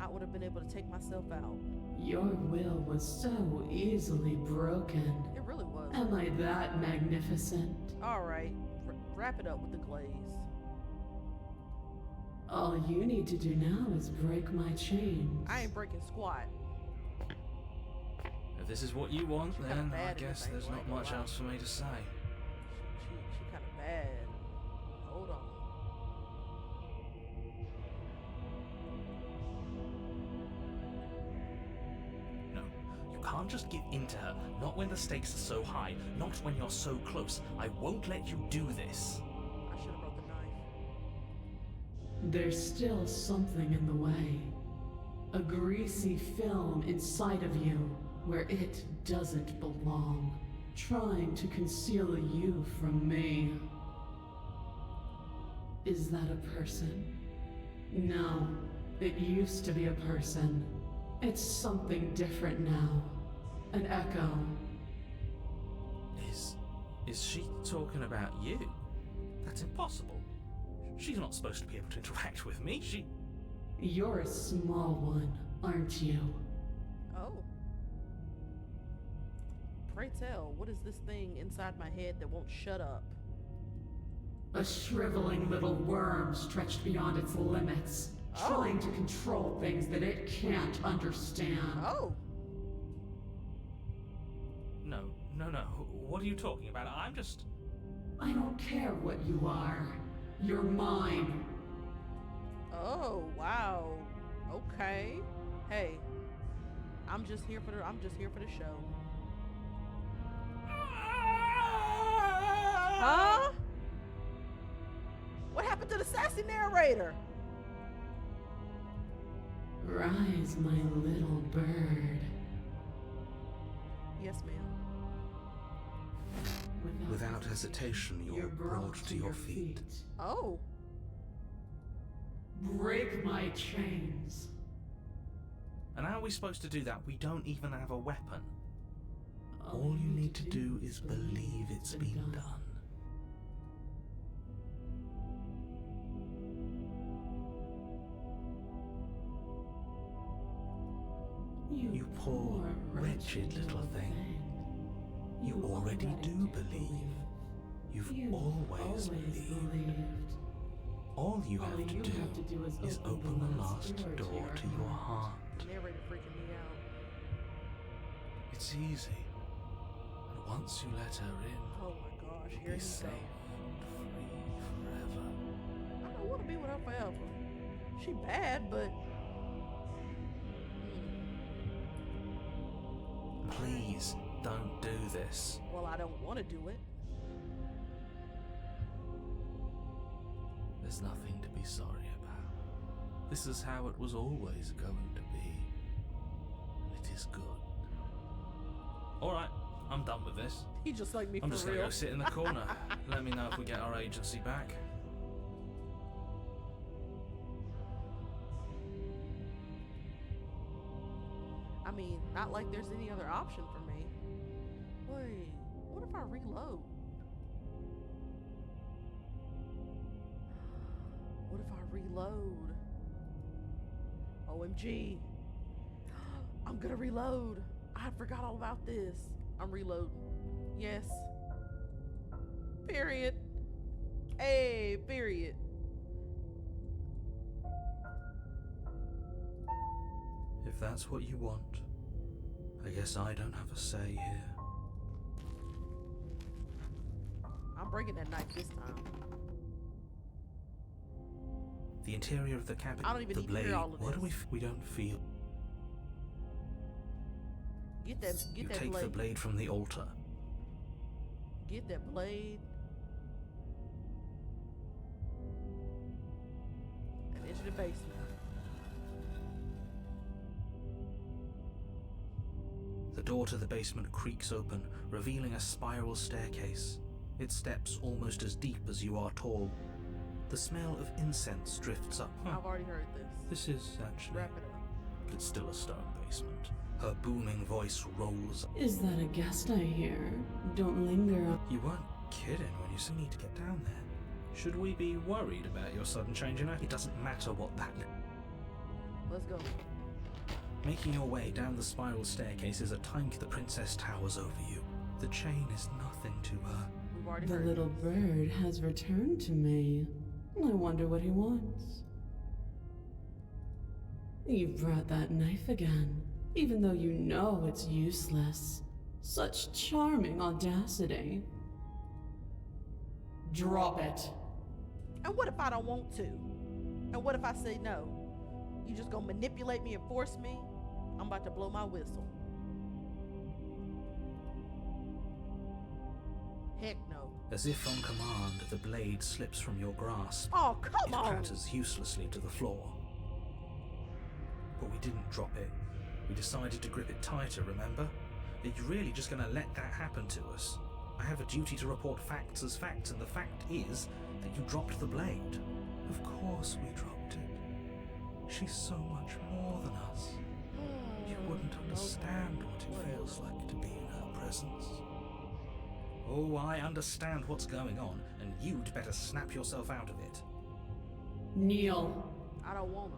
I would have been able to take myself out. Your will was so easily broken. It really was. Am I that magnificent? Alright, wrap it up with the glaze. All you need to do now is break my chains. I ain't breaking squat. If this is what you want, She's kinda then I bad in guess this there's angle, not ain't much gonna lie. else for me to say. She kind of bad. Hold on. No, you can't just give in to her. Not when the stakes are so high. Not when you're so close. I won't let you do this. I should have brought the knife. There's still something in the way. A greasy film inside of you where it doesn't belong, trying to conceal you from me. Is that a person? No, it used to be a person. It's something different now. An echo. Is she talking about you? That's impossible. She's not supposed to be able to interact with me. You're a small one, aren't you? Oh. Pray tell, what is this thing inside my head that won't shut up? A shriveling little worm stretched beyond its limits, trying to control things that it can't understand. Oh. No. What are you talking about? I don't care what you are. You're mine. Oh, wow. Okay. Hey. I'm just here for the show. Huh? What happened to the sassy narrator? Rise, my little bird. Yes, ma'am. Without hesitation, you're brought to your feet. Oh. Break my chains. And how are we supposed to do that? We don't even have a weapon. All you need to do is believe it's been done. You poor, wretched little thing. You already do believe. You've always believed. All you have to do is open the last door to your heart. Narrator freaking me out. It's easy. And once you let her in, Oh my gosh, you'll here be he safe goes. and free forever. I don't want to be with her forever. She bad, but Please don't do this. well, I don't want to do it. There's nothing to be sorry about. This is how it was always going to be. And it is good. Alright, I'm done with this. He just like me I'm for just gonna real. go sit in the corner. Let me know if we get our agency back. I mean, not like there's any other option for me. Wait, what if I reload? What if I reload? OMG. I'm gonna reload. I forgot all about this. I'm reloading. Yes. Period. Hey, period. If that's what you want, I guess I don't have a say here. I'm breaking that knife this time. The interior of the cabin, I don't even the need to blade, hear all of what do this. we don't feel. Get that You blade. take the blade from the altar. Get that blade. And into the basement. The door to the basement creaks open, revealing a spiral staircase. Its steps almost as deep as you are tall. The smell of incense drifts up. I've already heard this. This is actually... Wrap it up. It's still a stone basement. Her booming voice rolls. Is that a guest I hear? Don't linger. You weren't kidding when you said you need to get down there. Should we be worried about your sudden change in her? It doesn't matter what that... Let's go. Making your way down the spiral staircase is a time the princess towers over you. The chain is nothing to her. We've already The heard little this. bird has returned to me. I wonder what he wants. You brought that knife again. even though you know it's useless. Such charming audacity. Drop it. And what if I don't want to? And what if I say no? You just gonna manipulate me and force me? I'm about to blow my whistle. Heck no. As if on command, the blade slips from your grasp. Oh, come It on! clatters uselessly to the floor. But we didn't drop it. We decided to grip it tighter, remember? Are you really just going to let that happen to us? I have a duty to report facts as facts, and the fact is that you dropped the blade. Of course we dropped it. She's so much more than us. You wouldn't understand what it feels like to be in her presence. Oh, I understand what's going on, and you'd better snap yourself out of it. Kneel. I don't wanna.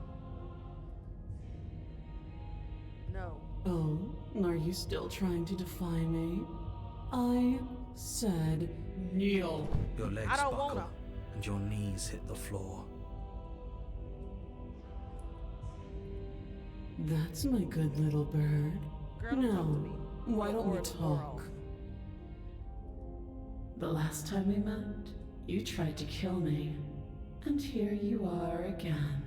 No. Oh, are you still trying to defy me? I said kneel. Your legs I don't buckle, wanna. and your knees hit the floor. That's my good little bird. Girl, don't talk to me. Now, why don't we Or talk? The last time we met, you tried to kill me. And here you are again,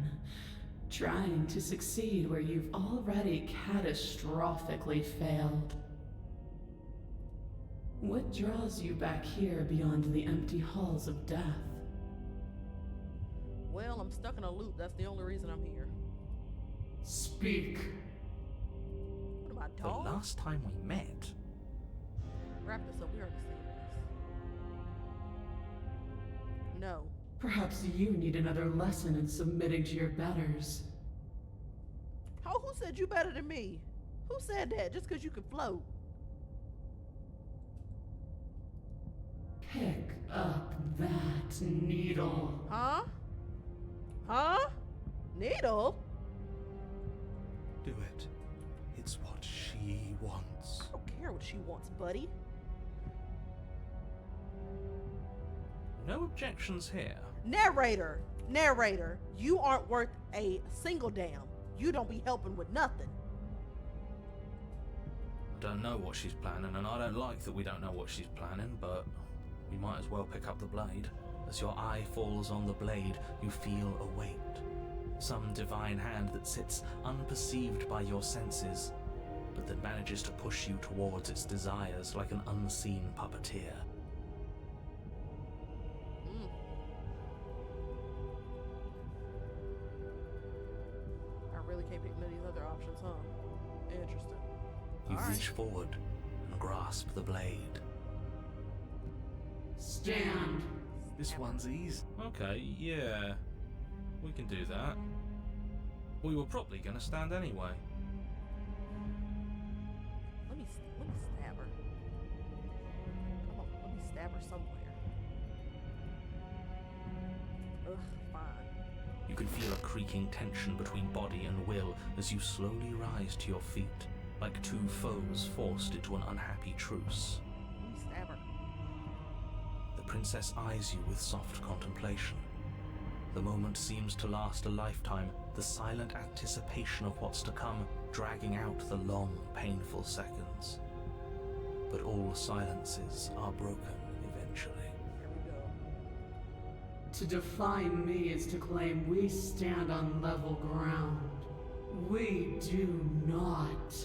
trying to succeed where you've already catastrophically failed. What draws you back here beyond the empty halls of death? Well, I'm stuck in a loop. That's the only reason I'm here. Speak. What am I, The dog? last time we met, Wrap this up. We already seen this. No. Perhaps you need another lesson in submitting to your betters. Oh, who said you better than me? Who said that? Just because you can float? Pick up that needle. Huh? Huh? Needle? do it. It's what she wants. I don't care what she wants, buddy. No objections here. Narrator, you aren't worth a single damn. You don't be helping with nothing. I don't know what she's planning, and I don't like that we don't know what she's planning, but we might as well pick up the blade. As your eye falls on the blade, you feel a weight. Some divine hand that sits unperceived by your senses, but that manages to push you towards its desires like an unseen puppeteer. I really can't pick none of these other options, huh? Interesting. You All right. reach forward and grasp the blade. Stand. This one's easy. Okay, yeah. We can do that. We were probably gonna stand anyway. Let me stab her. Come on, let me stab her somewhere. Ugh, fine. You can feel a creaking tension between body and will as you slowly rise to your feet, like two foes forced into an unhappy truce. Let me stab her. The princess eyes you with soft contemplation. The moment seems to last a lifetime, the silent anticipation of what's to come dragging out the long, painful seconds. But all silences are broken eventually. Here we go. To define me is to claim we stand on level ground. We do not.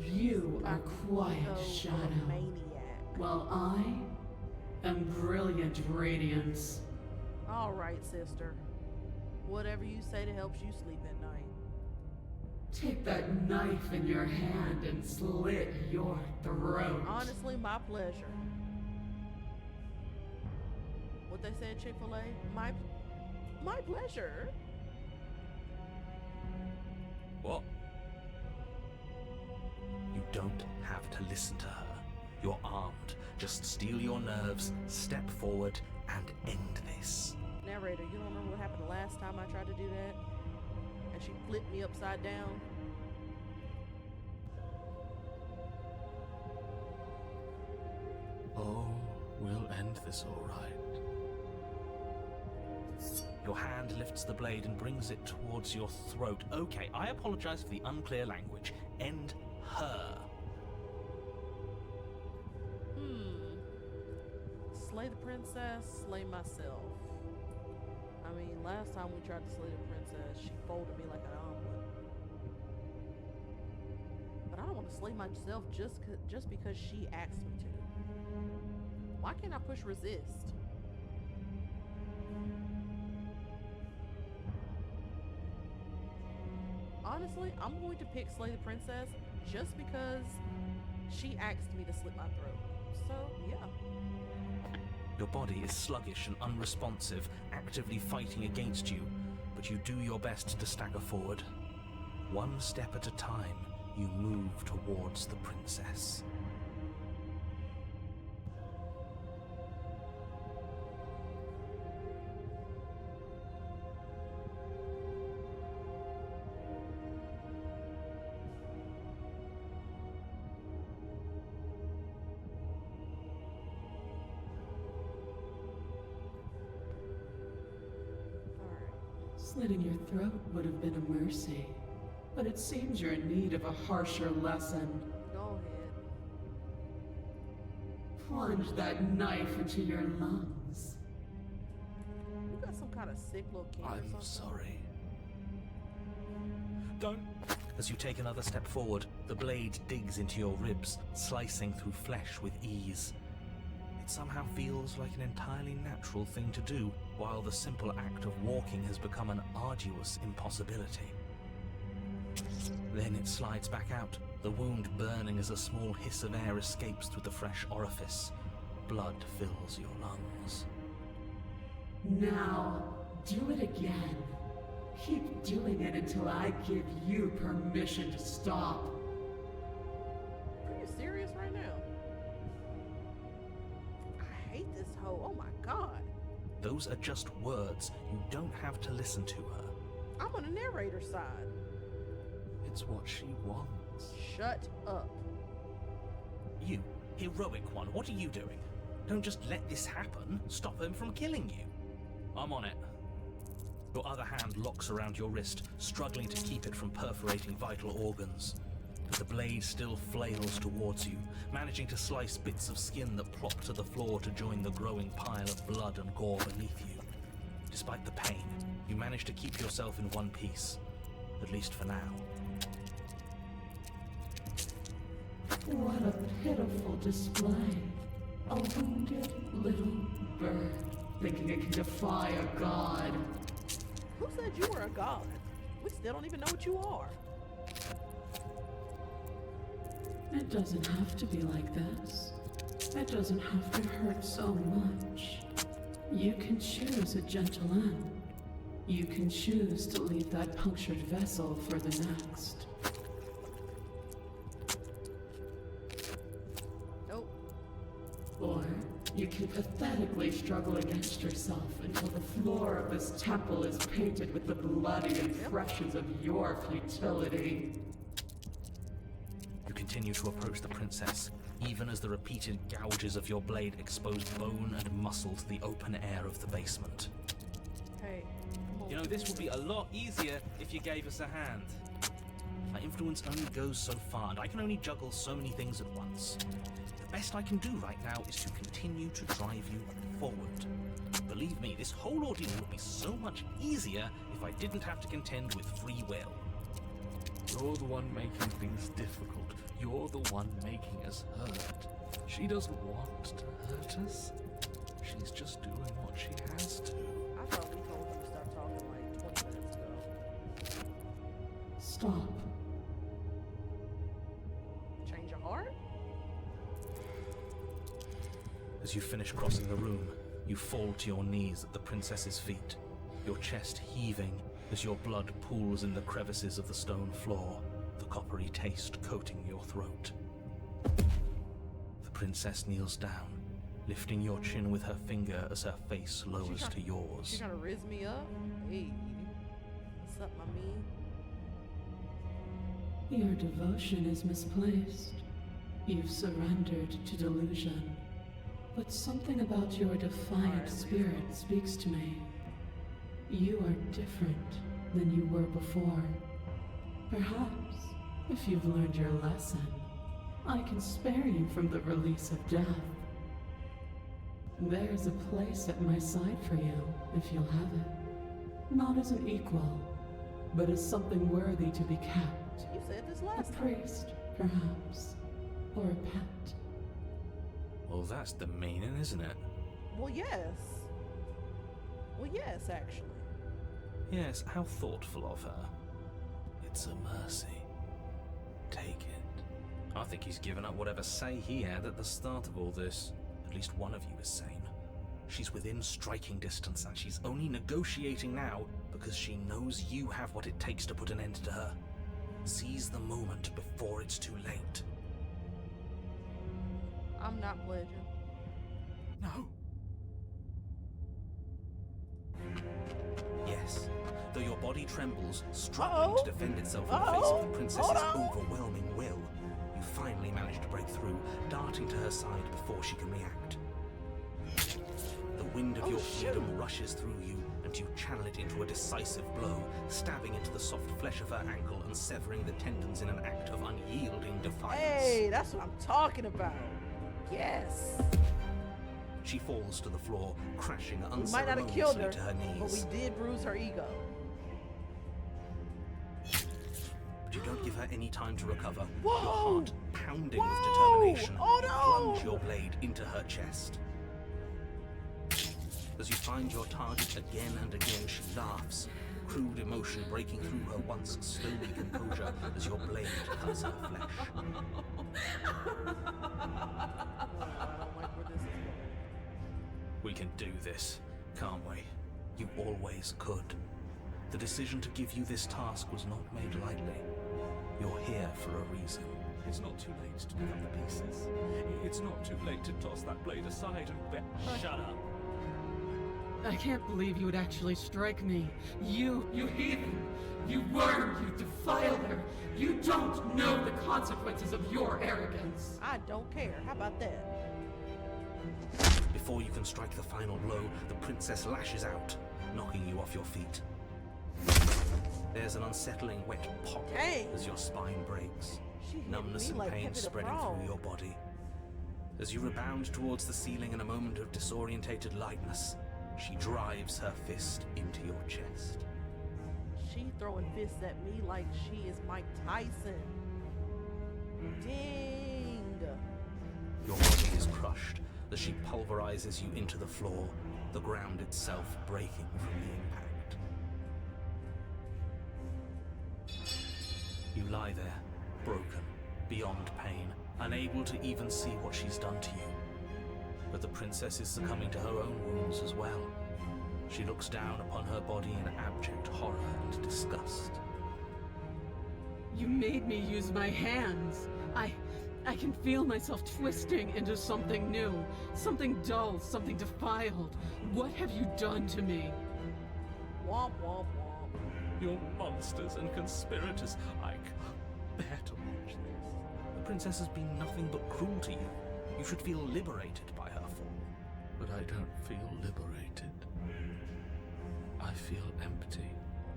You are quiet shadow, Maniac. while I am brilliant radiance. All right, sister. Whatever you say to help you sleep at night. Take that knife in your hand and slit your throat. Honestly, my pleasure. What they said, Chick-fil-A? My pleasure. What? You don't have to listen to her. You're armed. Just steel your nerves, step forward, and end this. Narrator, you don't remember what happened the last time I tried to do that? And she flipped me upside down? Oh, we'll end this all right. Your hand lifts the blade and brings it towards your throat. Okay, I apologize for the unclear language. end her. Slay the princess, slay myself. I mean, last time we tried to slay the princess, she folded me like an omelet. But I don't want to slay myself just because she asked me to. Why can't I push resist? Honestly, I'm going to pick slay the princess just because she asked me to slit my throat. So, yeah. Your body is sluggish and unresponsive, actively fighting against you, but you do your best to stagger forward. One step at a time, you move towards the princess. Slitting your throat would have been a mercy, but it seems you're in need of a harsher lesson. Go ahead. Plunge that knife into your lungs. You got some kind of sick little kid or something? I'm sorry. Don't! As you take another step forward, the blade digs into your ribs, slicing through flesh with ease. It somehow feels like an entirely natural thing to do, while the simple act of walking has become an arduous impossibility. Then it slides back out, the wound burning as a small hiss of air escapes through the fresh orifice. Blood fills your lungs. Now, do it again. Keep doing it until I give you permission to stop. Are you serious right now? I hate this hoe. Oh my god. Those are just words. You don't have to listen to her. I'm on the narrator's side. It's what she wants. Shut up. You, heroic one, what are you doing? Don't just let this happen. Stop him from killing you. I'm on it. Your other hand locks around your wrist, struggling to keep it from perforating vital organs. But the blade still flails towards you, managing to slice bits of skin that plop to the floor to join the growing pile of blood and gore beneath you. Despite the pain, you manage to keep yourself in one piece, at least for now. What a pitiful display. A wounded little bird, thinking it can defy a god. Who said you were a god? We still don't even know what you are. It doesn't have to be like this. It doesn't have to hurt so much. You can choose a gentle end. You can choose to leave that punctured vessel for the next. Nope. Or you can pathetically struggle against yourself until the floor of this temple is painted with the bloody impressions of your futility. You continue to approach the princess, even as the repeated gouges of your blade expose bone and muscle to the open air of the basement. Hey, come on. You know, this would be a lot easier if you gave us a hand. My influence only goes so far, and I can only juggle so many things at once. The best I can do right now is to continue to drive you forward. Believe me, this whole ordeal would be so much easier if I didn't have to contend with free will. You're the one making things difficult. You're the one making us hurt. She doesn't want to hurt us. She's just doing what she has to. I thought we told you to start talking like 20 minutes ago. Stop. Change your heart? As you finish crossing the room, you fall to your knees at the princess's feet, your chest heaving as your blood pools in the crevices of the stone floor, the coppery taste coating your throat. The princess kneels down, lifting your chin with her finger as her face lowers to She yours. trying to riz me up? Hey, what's up, my man? Your devotion is misplaced. You've surrendered to delusion. But something about your defiant spirit speaks to me. You are different than you were before. Perhaps If you've learned your lesson, I can spare you from the release of death. There's a place at my side for you, if you'll have it. Not as an equal, but as something worthy to be kept. You said this A last time. priest, perhaps, or a pet. Well, that's the meaning, isn't it? Well, yes. Well, yes, actually. Yes, how thoughtful of her. It's a mercy. Take it. I think he's given up whatever say he had at the start of all this. At least one of you is sane. She's within striking distance, and she's only negotiating now because she knows you have what it takes to put an end to her. Seize the moment before it's too late. I'm not pledging. No. Yes. Though your body trembles, struggling to defend itself in the face of the princess's overwhelming will, you finally manage to break through, darting to her side before she can react. The wind of your freedom rushes through you, and you channel it into a decisive blow, stabbing into the soft flesh of her ankle and severing the tendons in an act of unyielding defiance. Hey, that's what I'm talking about. Yes. She falls to the floor, crashing We might not have killed unceremoniously her, to her but we knees. did bruise her ego. But you don't give her any time to recover. Whoa! Your heart pounding with Whoa! determination, Oh, you no! plunge your blade into her chest. As you find your target again and again, she laughs, crude emotion breaking through her once stony composure as your blade cuts her flesh. I don't like where this is going. We can do this, can't we? You always could. The decision to give you this task was not made lightly. You're here for a reason. It's not too late to pick up the pieces. It's not too late to toss that blade aside and bet. Shut up. I can't believe you would actually strike me. You heathen! You worm! You defiler! You don't know the consequences of your arrogance! I don't care. How about that? Before you can strike the final blow, the princess lashes out, knocking you off your feet. There's an unsettling wet pop Dang. as your spine breaks, She hit numbness me and like pain Pepe the spreading Frog. through your body. As you rebound towards the ceiling in a moment of disorientated lightness, she drives her fist into your chest. She throwing fists at me like she is Mike Tyson. Ding. Your body is crushed as she pulverizes you into the floor, the ground itself breaking from the impact. You lie there, broken, beyond pain, unable to even see what she's done to you. But the princess is succumbing to her own wounds as well. She looks down upon her body in abject horror and disgust. You made me use my hands. I can feel myself twisting into something new, something dull, something defiled. What have you done to me? Womp, womp, womp. You're monsters and conspirators. I can't bear to watch this. The princess has been nothing but cruel to you. You should feel liberated by her fall. But I don't feel liberated. I feel empty.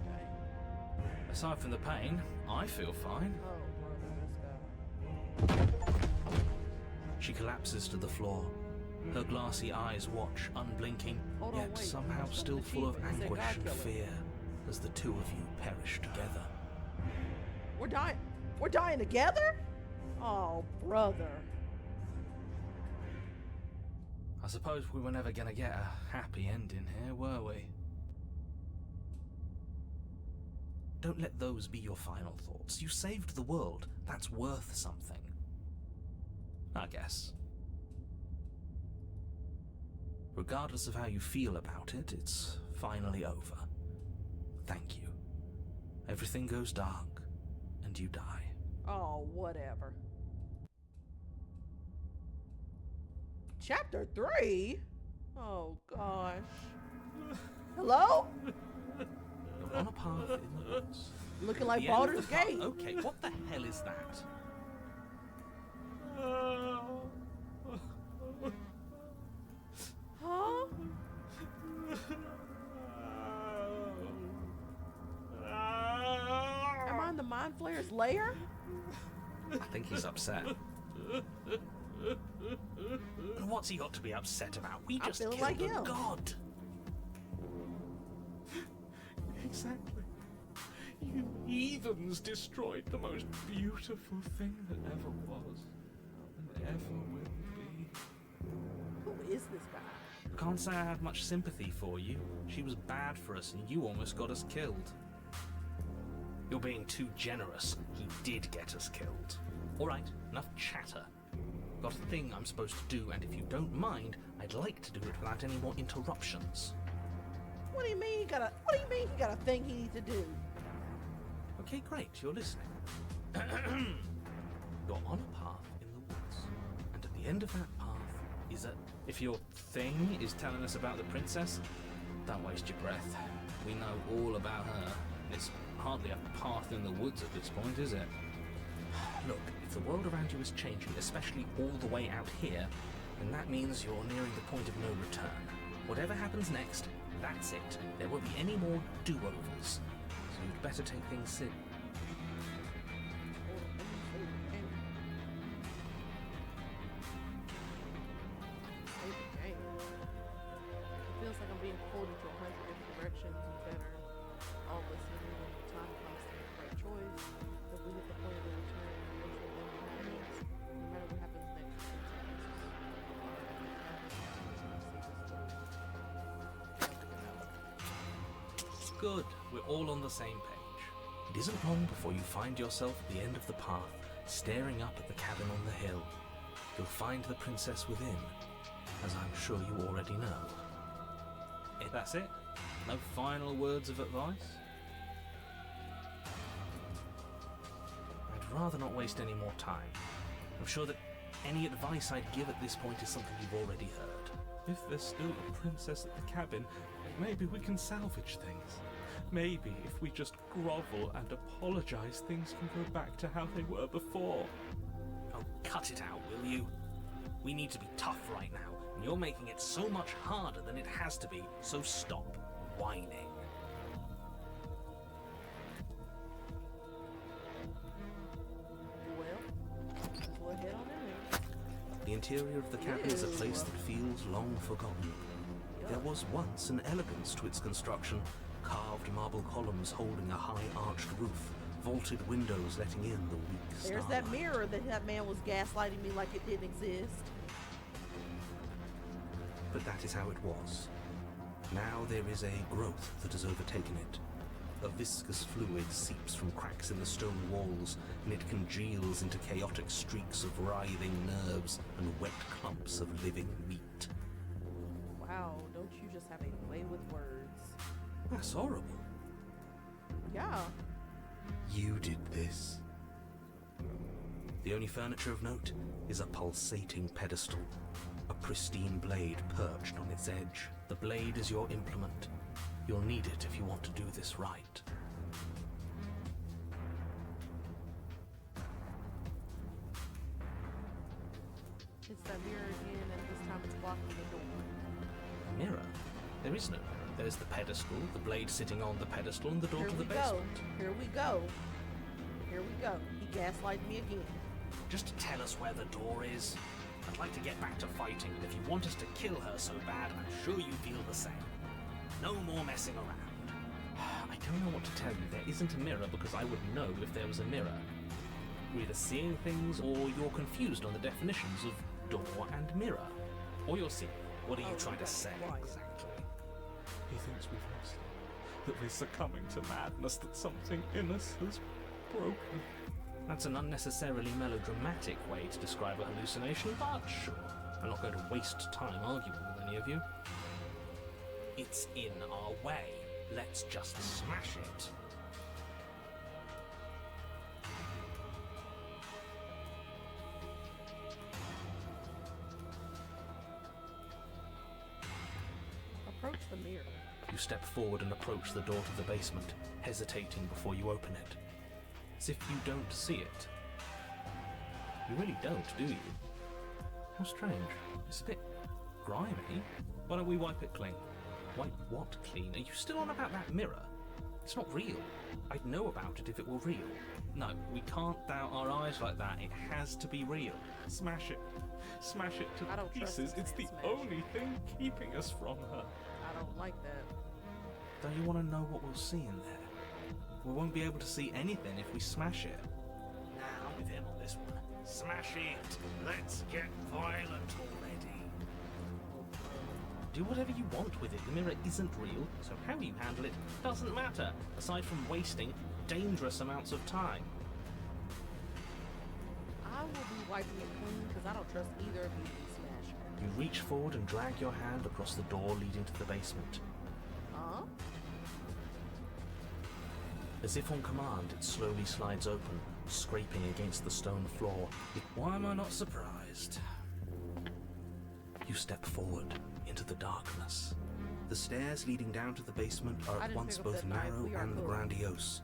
Okay. Aside from the pain, I feel fine. Oh, brother, let's go. She collapses to the floor. Her glassy eyes watch, unblinking, Hold on, yet wait. somehow There's still something full of achievement. It said anguish God and killer. fear as the two of you perish together. We're dying. We're dying together? Oh, brother. I suppose we were never gonna get a happy ending here, were we? Don't let those be your final thoughts. You saved the world. That's worth something. I guess. Regardless of how you feel about it, it's finally over. Thank you. Everything goes dark, and you die. Oh, whatever. Chapter 3? Oh, gosh. Hello? You're on a path in the woods. Looking like The end of Baldur's the path. Gate. Okay, what the hell is that? Huh? Am I in the Mind Flayer's lair? I think he's upset. And what's he got to be upset about? We I'm just feeling killed like a him. god. Exactly. You heathens destroyed the most beautiful thing that ever was and ever will be. Who is this guy? I can't say I have much sympathy for you. She was bad for us and you almost got us killed. You're being too generous. He did get us killed. Alright, enough chatter. Got a thing I'm supposed to do, and if you don't mind, I'd like to do it without any more interruptions. What do you mean he got a thing he needs to do? Okay, great, you're listening. You're on a path in the woods, and at the end of that path is a... If your thing is telling us about the princess, don't waste your breath. We know all about her. It's hardly a path in the woods at this point, is it? Look, if the world around you is changing, especially all the way out here, then that means you're nearing the point of no return. Whatever happens next, that's it. There won't be any more do-overs. So you'd better take things seriously. It feels like I'm being pulled into 100 different directions. You better all listen when the time comes to make the right choice. If we hit the point of no return, which will then happens, no matter what happens next, Good, we're all on the same page. It isn't long before you find yourself at the end of the path, staring up at the cabin on the hill. You'll find the princess within, as I'm sure you already know. That's it? No final words of advice? I'd rather not waste any more time. I'm sure that any advice I'd give at this point is something you've already heard. If there's still a princess at the cabin, maybe we can salvage things. Maybe if we just grovel and apologize, things can go back to how they were before. Oh, cut it out, will you? We need to be tough right now, and you're making it so much harder than it has to be, so stop whining. well, just go ahead on in there. The interior of the cabin is a place that feels long forgotten. There was once an elegance to its construction, carved marble columns holding a high-arched roof, vaulted windows letting in the weak There's starlight. that mirror that man was gaslighting me like it didn't exist. But that is how it was. Now there is a growth that has overtaken it. A viscous fluid seeps from cracks in the stone walls, and it congeals into chaotic streaks of writhing nerves and wet clumps of living meat. Wow, don't you just have a way with words? That's horrible. Yeah. You did this. The only furniture of note is a pulsating pedestal, a pristine blade perched on its edge. The blade is your implement. You'll need it if you want to do this right. It's that mirror again, and this time it's blocking the door. Mirror? There is no mirror. There's the pedestal, the blade sitting on the pedestal, and the door Here to the we go. basement. Here we go. Here we go. He gaslighted me again. Just tell us where the door is. I'd like to get back to fighting, and if you want us to kill her so bad, I'm sure you feel the same. No more messing around. I don't know what to tell you. There isn't a mirror because I would know if there was a mirror. You're either seeing things or you're confused on the definitions of door and mirror. Or you're seeing. What are you trying to say exactly? He thinks we've lost it, that we're succumbing to madness, that something in us has broken. That's an unnecessarily melodramatic way to describe a hallucination, but sure. I'm not going to waste time arguing with any of you. It's in our way. Let's just smash it. Approach the mirror. You step forward and approach the door to the basement, hesitating before you open it. As if you don't see it. You really don't, do you? How strange. It's a bit grimy. Why don't we wipe it clean? Wipe what clean? Are you still on about that mirror? It's not real. I'd know about it if it were real. No, we can't doubt our eyes like that. It has to be real. Smash it. Smash it to I don't trust pieces. this It's the man. Smash only thing keeping us from her. I don't like that. Don't you want to know what we'll see in there? We won't be able to see anything if we smash it. Now with him on this one. Smash it. Let's get violent already. Do whatever you want with it. The mirror isn't real, so how you handle it doesn't matter, aside from wasting dangerous amounts of time. I will be wiping it clean because I don't trust either of you to be smashed. You reach forward and drag your hand across the door leading to the basement. Huh? As if on command, it slowly slides open, scraping against the stone floor. Why am I not surprised? You step forward into the darkness. The stairs leading down to the basement are I at didn't once pick up both that knife. narrow We are and good. grandiose.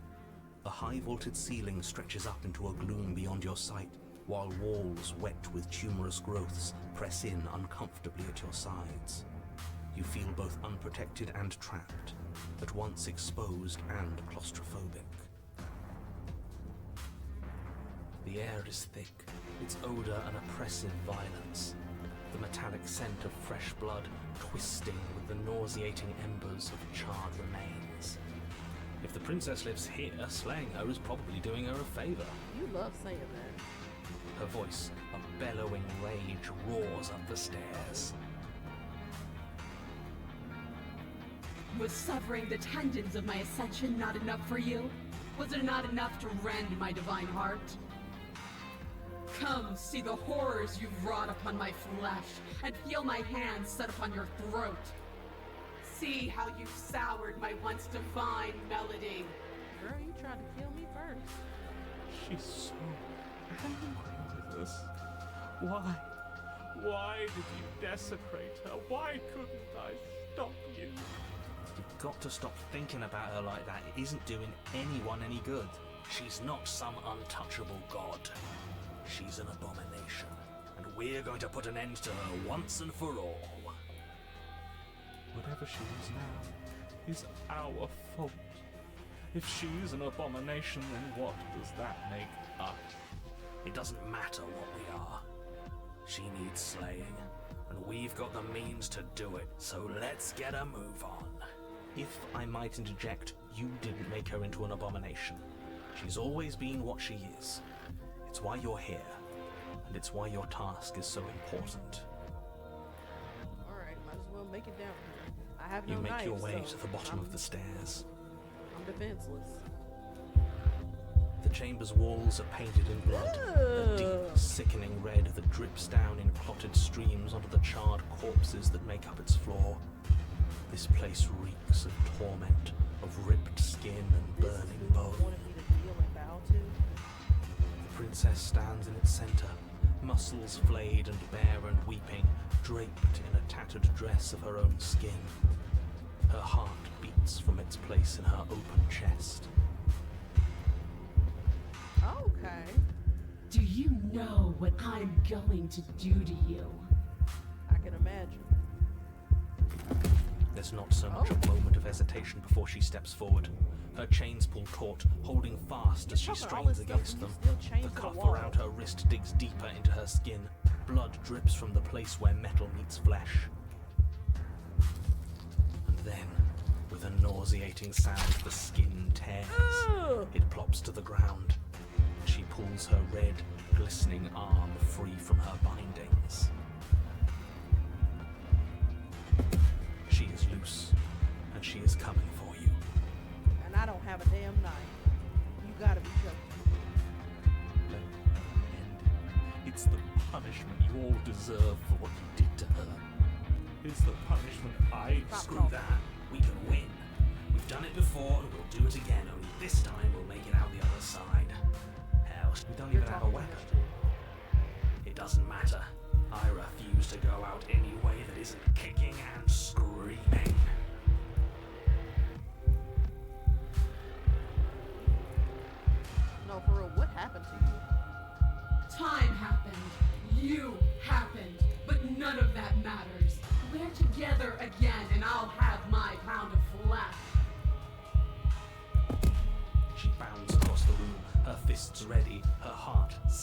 A high-vaulted ceiling stretches up into a gloom beyond your sight, while walls wet with tumorous growths press in uncomfortably at your sides. You feel both unprotected and trapped, at once exposed and claustrophobic. The air is thick, its odor an oppressive violence, the metallic scent of fresh blood twisting with the nauseating embers of charred remains. If the princess lives here, slaying her is probably doing her a favor. You love saying that. Her voice, a bellowing rage, roars up the stairs. Was severing the tendons of my ascension not enough for you? Was it not enough to rend my divine heart? Come, see the horrors you've wrought upon my flesh, and feel my hands set upon your throat. See how you've soured my once divine melody. Girl, you tried to kill me first. She's so angry with us. Why? Why did you desecrate her? Why couldn't I stop you? You've got to stop thinking about her like that. It isn't doing anyone any good. She's not some untouchable god. She's an abomination. And we're going to put an end to her once and for all. Whatever she is now is our fault. If she's an abomination, then what does that make us? It doesn't matter what we are. She needs slaying, and we've got the means to do it, so let's get a move on. If I might interject, you didn't make her into an abomination. She's always been what she is. It's why you're here, and it's why your task is so important. Alright, might as well make it down here. I have no You make knife, your way so to the bottom of the stairs. I'm defenseless. The chamber's walls are painted in blood, a deep, sickening red that drips down in clotted streams onto the charred corpses that make up its floor. This place reeks of torment, of ripped skin and This is burning who bone. you wanted me to kneel and bow to. The princess stands in its center, muscles flayed and bare and weeping, draped in a tattered dress of her own skin. Her heart beats from its place in her open chest. Okay. Do you know what I'm going to do to you? I can imagine. There's not so much a moment of hesitation before she steps forward. Her chains pull taut, holding fast as she talking all strains this stuff against and them. you still chained The to the cuff wall. around her wrist digs deeper into her skin. Blood drips from the place where metal meets flesh. And then, with a nauseating sound, the skin tears. Ugh. It plops to the ground. She pulls her red, glistening arm free from her bindings. She is loose, and she is coming for you. And I don't have a damn knife. You gotta be joking. And it's the punishment you all deserve for what you did to her. It's the punishment I Stop Screw talking. that. We can win. We've done it before, and we'll do it again, only this time we'll make it out the other side. Hell, We don't You're even have a talking weapon. trash, too. it doesn't matter. I refuse to go out any way that isn't kicking and screaming. No, for real, what happened to you? Time happened. You happened. But none of that matters. We're together again, and I'll have my pound of flesh.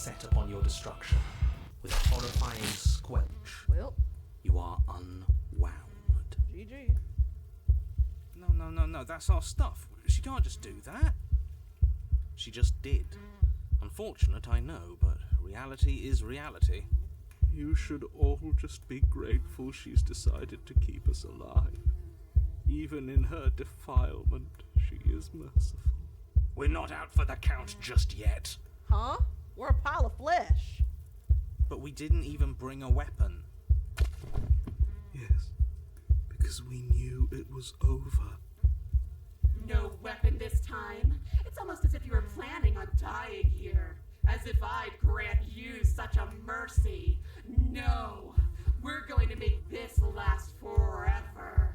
set upon your destruction. With a horrifying squelch, Well, you are unwound. GG. No, that's our stuff. She can't just do that. She just did. Unfortunate, I know, but reality is reality. You should all just be grateful she's decided to keep us alive. Even in her defilement, she is merciful. We're not out for the count just yet. Huh? We're a pile of flesh. But we didn't even bring a weapon. Yes, because we knew it was over. No weapon this time? It's almost as if you were planning on dying here. As if I'd grant you such a mercy. No, we're going to make this last forever.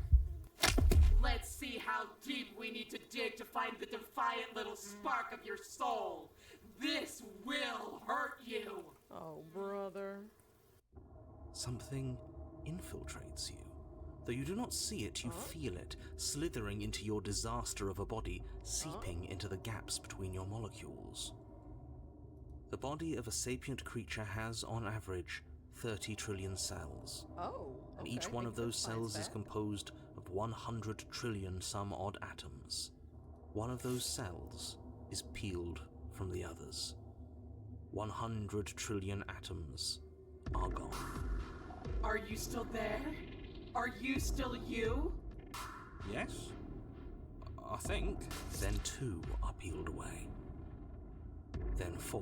Let's see how deep we need to dig to find the defiant little spark of your soul. This will hurt you. Oh, brother. Something infiltrates you. Though you do not see it, you feel it, slithering into your disaster of a body, seeping into the gaps between your molecules. The body of a sapient creature has, on average, 30 trillion cells. Oh, And okay. each one of Makes those sense. cells is Fact. composed of 100 trillion some odd atoms. One of those cells is peeled from the others. 100 trillion atoms are gone. Are you still there? Are you still you? Yes? I think. Then 2 are peeled away. Then 4.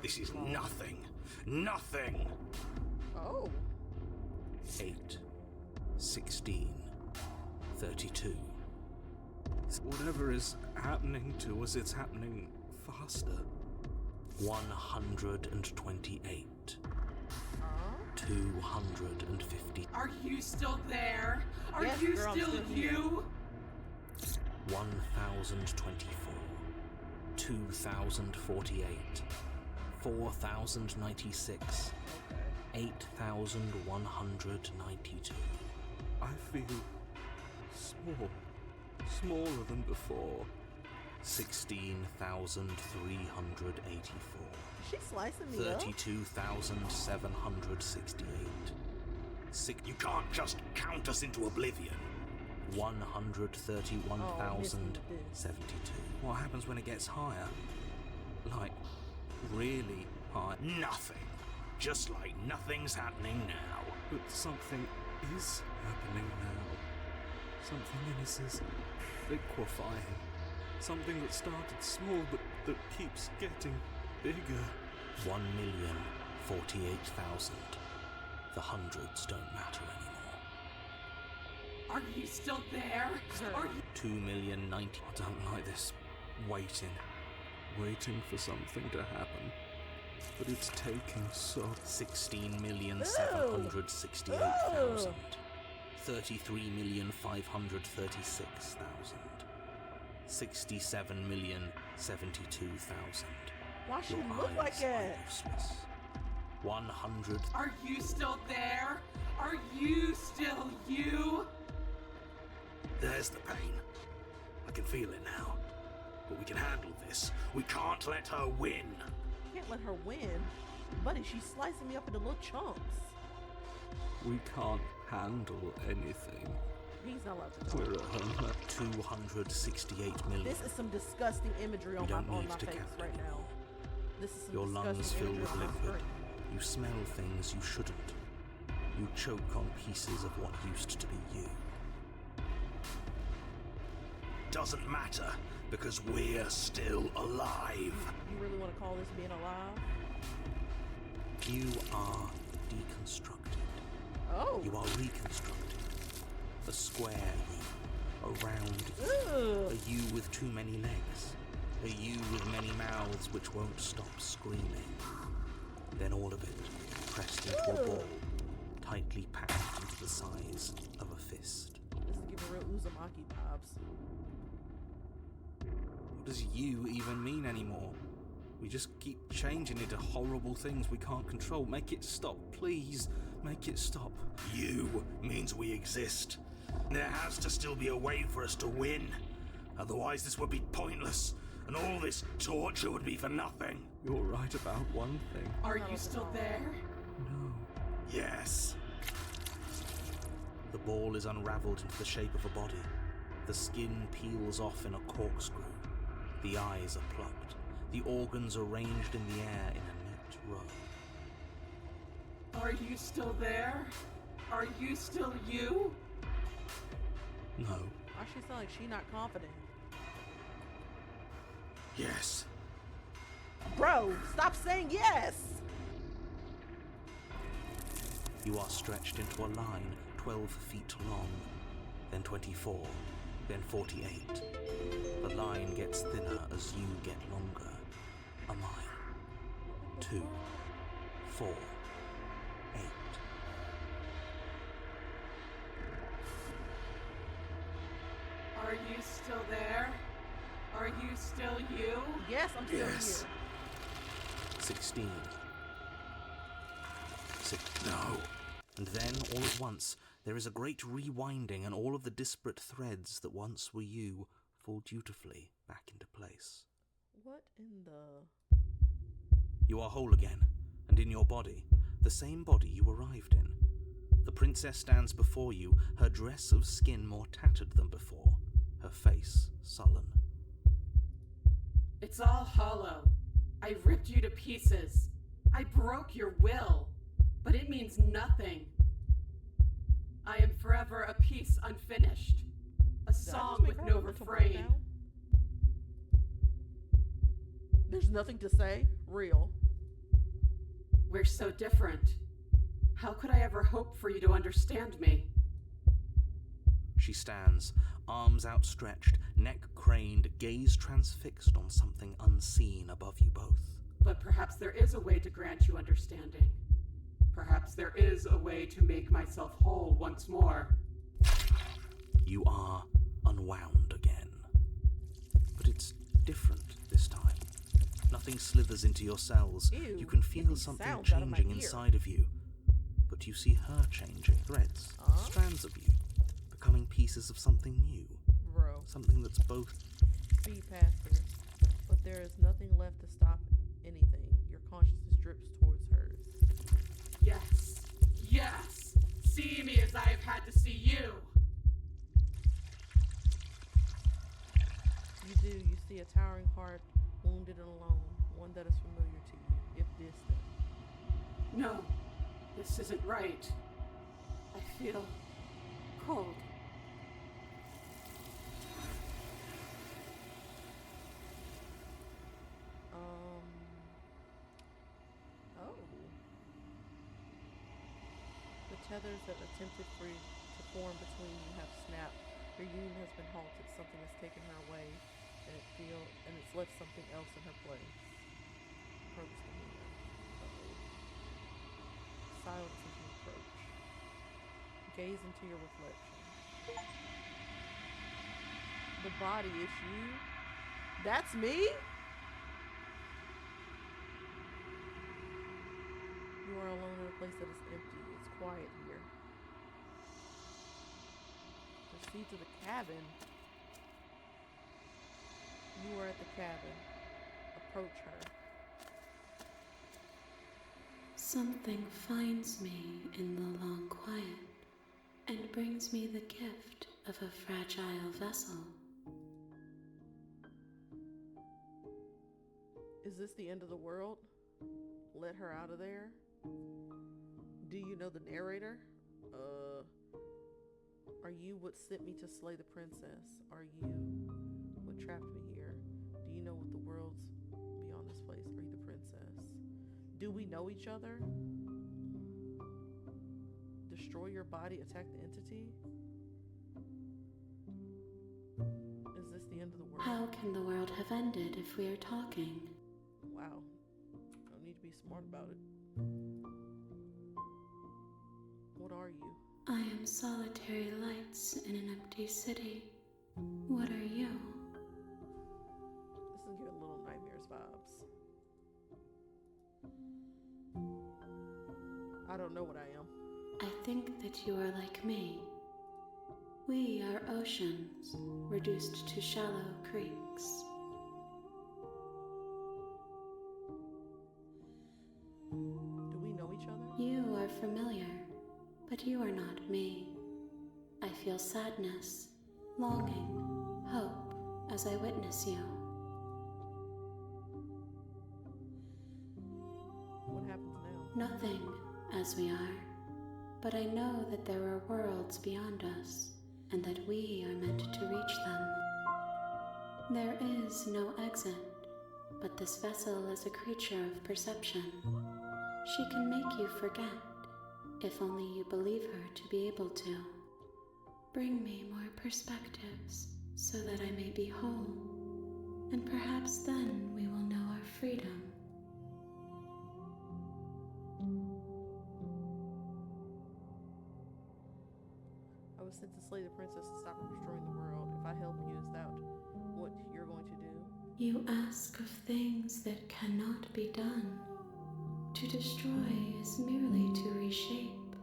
This is nothing. Nothing. Oh. 8. 16. 32. Whatever is happening to us, it's happening faster. 128. 250. Are you still there? Are Yes, you girl, I'm still still here. you? 1024. 2048. 4096. 8192. I feel small. Smaller than before. 16,384. She's slicing me up. 32,768. You can't just count us into oblivion. 131,072. What happens when it gets higher? Like, really high? Nothing. Just like nothing's happening now. But something is happening now. Something in us is liquefying. Something that started small but that keeps getting bigger. 1,048,000. The hundreds don't matter anymore. Are you still there? Are you 2,090,000. I don't like this. Waiting for something to happen. But it's taking so... 16,768,000. 33,536,000. 67,072,000. Why she Your look like eyes that? are useless. 100. Are you still there? Are you still you? There's the pain. I can feel it now. But we can handle this. We can't let her win. Can't let her win. Buddy, she's slicing me up into little chunks. We can't handle anything. He's not allowed to We're talk. at home. 268 million. This is some disgusting imagery on You my, don't on need my to face count right anymore. now. This is some Your lungs disgusting fill imagery with on my liquid. screen. You smell things you shouldn't. You choke on pieces of what used to be you. Doesn't matter, because we're still alive. You really want to call this being alive? You are deconstructed. Oh. You are reconstructed. A square you. A round you. Ugh. A you with too many legs. A you with many mouths which won't stop screaming. Then all of it pressed into a ball, tightly packed into the size of a fist. This is giving real Uzumaki vibes. What does you even mean anymore? We just keep changing it to horrible things we can't control. Make it stop, please. Make it stop. You means we exist. There has to still be a way for us to win. Otherwise this would be pointless. and all this torture would be for nothing. You're right about one thing. Are you still there? No. Yes. The ball is unraveled into the shape of a body. The skin peels off in a corkscrew. The eyes are plucked. The organs arranged in the air in a neat row. Are you still there? Are you still you? No. Why she sound like she not confident? Yes. Bro, stop saying yes! You are stretched into a line 12 feet long, then 24, then 48. The line gets thinner as you get longer. A mile. 2, 4, 8. Are you still there? Are you still you? Yes, I'm still Yes. here. 16. No. And then, all at once, there is a great rewinding, and all of the disparate threads that once were you fall dutifully back into place. What in the... You are whole again, and in your body, the same body you arrived in. The princess stands before you, her dress of skin more tattered than before, her face sullen. It's all hollow. I ripped you to pieces. I broke your will, but it means nothing. I am forever a piece unfinished, a song with no refrain. There's nothing to say? Real. We're so different. How could I ever hope for you to understand me? She stands, arms outstretched, neck craned, gaze transfixed on something unseen above you both. But perhaps there is a way to grant you understanding. Perhaps there is a way to make myself whole once more. You are unwound again. But it's different this time. Nothing slithers into your cells. Ew, You can get feel these something sounds out of my changing ear. inside of you. But you see her changing, threads, strands of you, becoming pieces of something new. Bro, Something that's both. be past this. But there is nothing left to stop anything. Your consciousness drips towards hers. Yes, yes! See me as I have had to see you! You do. You see a towering heart, wounded and alone. One that is familiar to you, if distant. No, this isn't right. I feel cold. Oh. The tethers that attempted to form between you have snapped. Your union has been halted. Something has taken her away, and it's left something else in her place. Approach the mirror. Silence as you approach. Gaze into your reflection. The body is you. That's me? You are alone in a place that is empty. It's quiet here. Proceed to the cabin. You are at the cabin. Approach her. Something finds me in the long quiet and brings me the gift of a fragile vessel. Is this the end of the world? Let her out of there? Do you know the narrator? Are you what sent me to slay the princess? Are you what trapped me here? Do you know what the world's beyond this place? Are you the princess? Do we know each other? Destroy your body, attack the entity? Is this the end of the world? How can the world have ended if we are talking? Wow. No need to be smart about it. What are you? I am solitary lights in an empty city. What are you? This is giving Little Nightmares vibes. I don't know what I am. I think that you are like me. We are oceans, reduced to shallow creeks. feel sadness, longing, hope as I witness you. What happens now? Nothing, as we are, but I know that there are worlds beyond us, and that we are meant to reach them. There is no exit, but this vessel is a creature of perception. She can make you forget, if only you believe her to be able to. Bring me more perspectives, so that I may be whole, and perhaps then we will know our freedom. I was sent to slay the princess to stop her from destroying the world. If I help you, is that what you're going to do? You ask of things that cannot be done. To destroy is merely to reshape,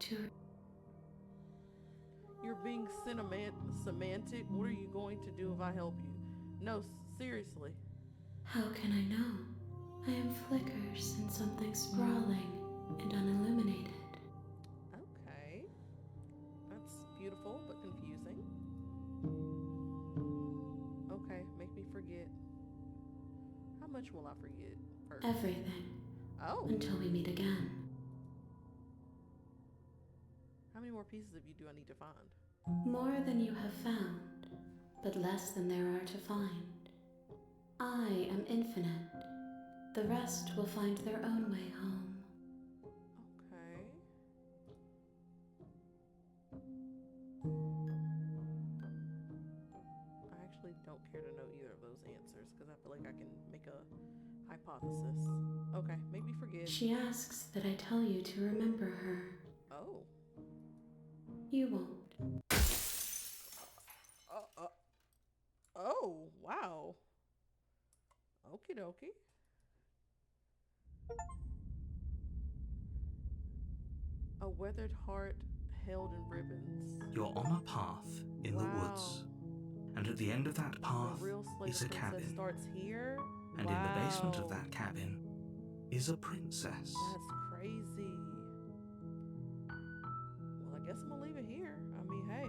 to... You're being semantic. What are you going to do if I help you? No, seriously. How can I know? I am flickers in something sprawling and unilluminated. Okay. That's beautiful, but confusing. Okay, make me forget. How much will I forget first? Everything. Oh. Until we meet again. How many more pieces of you do I need to find? More than you have found, but less than there are to find. I am infinite. The rest will find their own way home. Okay. I actually don't care to know either of those answers because I feel like I can make a hypothesis. Okay, make me forget. She asks that I tell you to remember her. Oh. You won't. Oh, wow. Okie dokie. A weathered heart held in ribbons. You're on a path in the woods, and at the end of that path The real slave is a princess cabin, starts here. and in the basement of that cabin is a princess. That's crazy. Well, I guess I'm gonna leave it here. I mean, hey.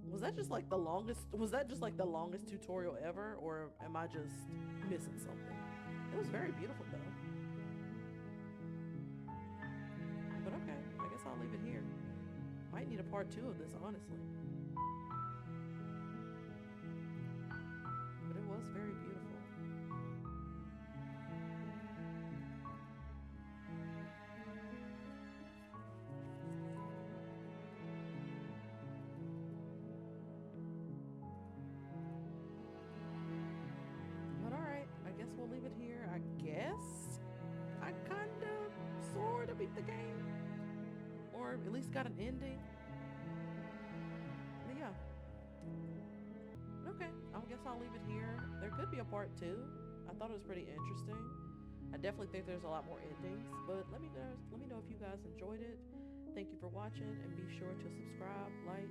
Was that just like the longest tutorial ever, or am I just missing something? It was very beautiful though. But okay, I guess I'll leave it here. Might need a part 2 of this, honestly. But it was very beautiful. We'll leave it here. I guess I kind of sort of beat the game, or at least got an ending. But yeah, okay, I guess I'll leave it here. There could be a part 2. I thought it was pretty interesting. I definitely think there's a lot more endings, but let me know if you guys enjoyed it. Thank you for watching, and be sure to subscribe, like,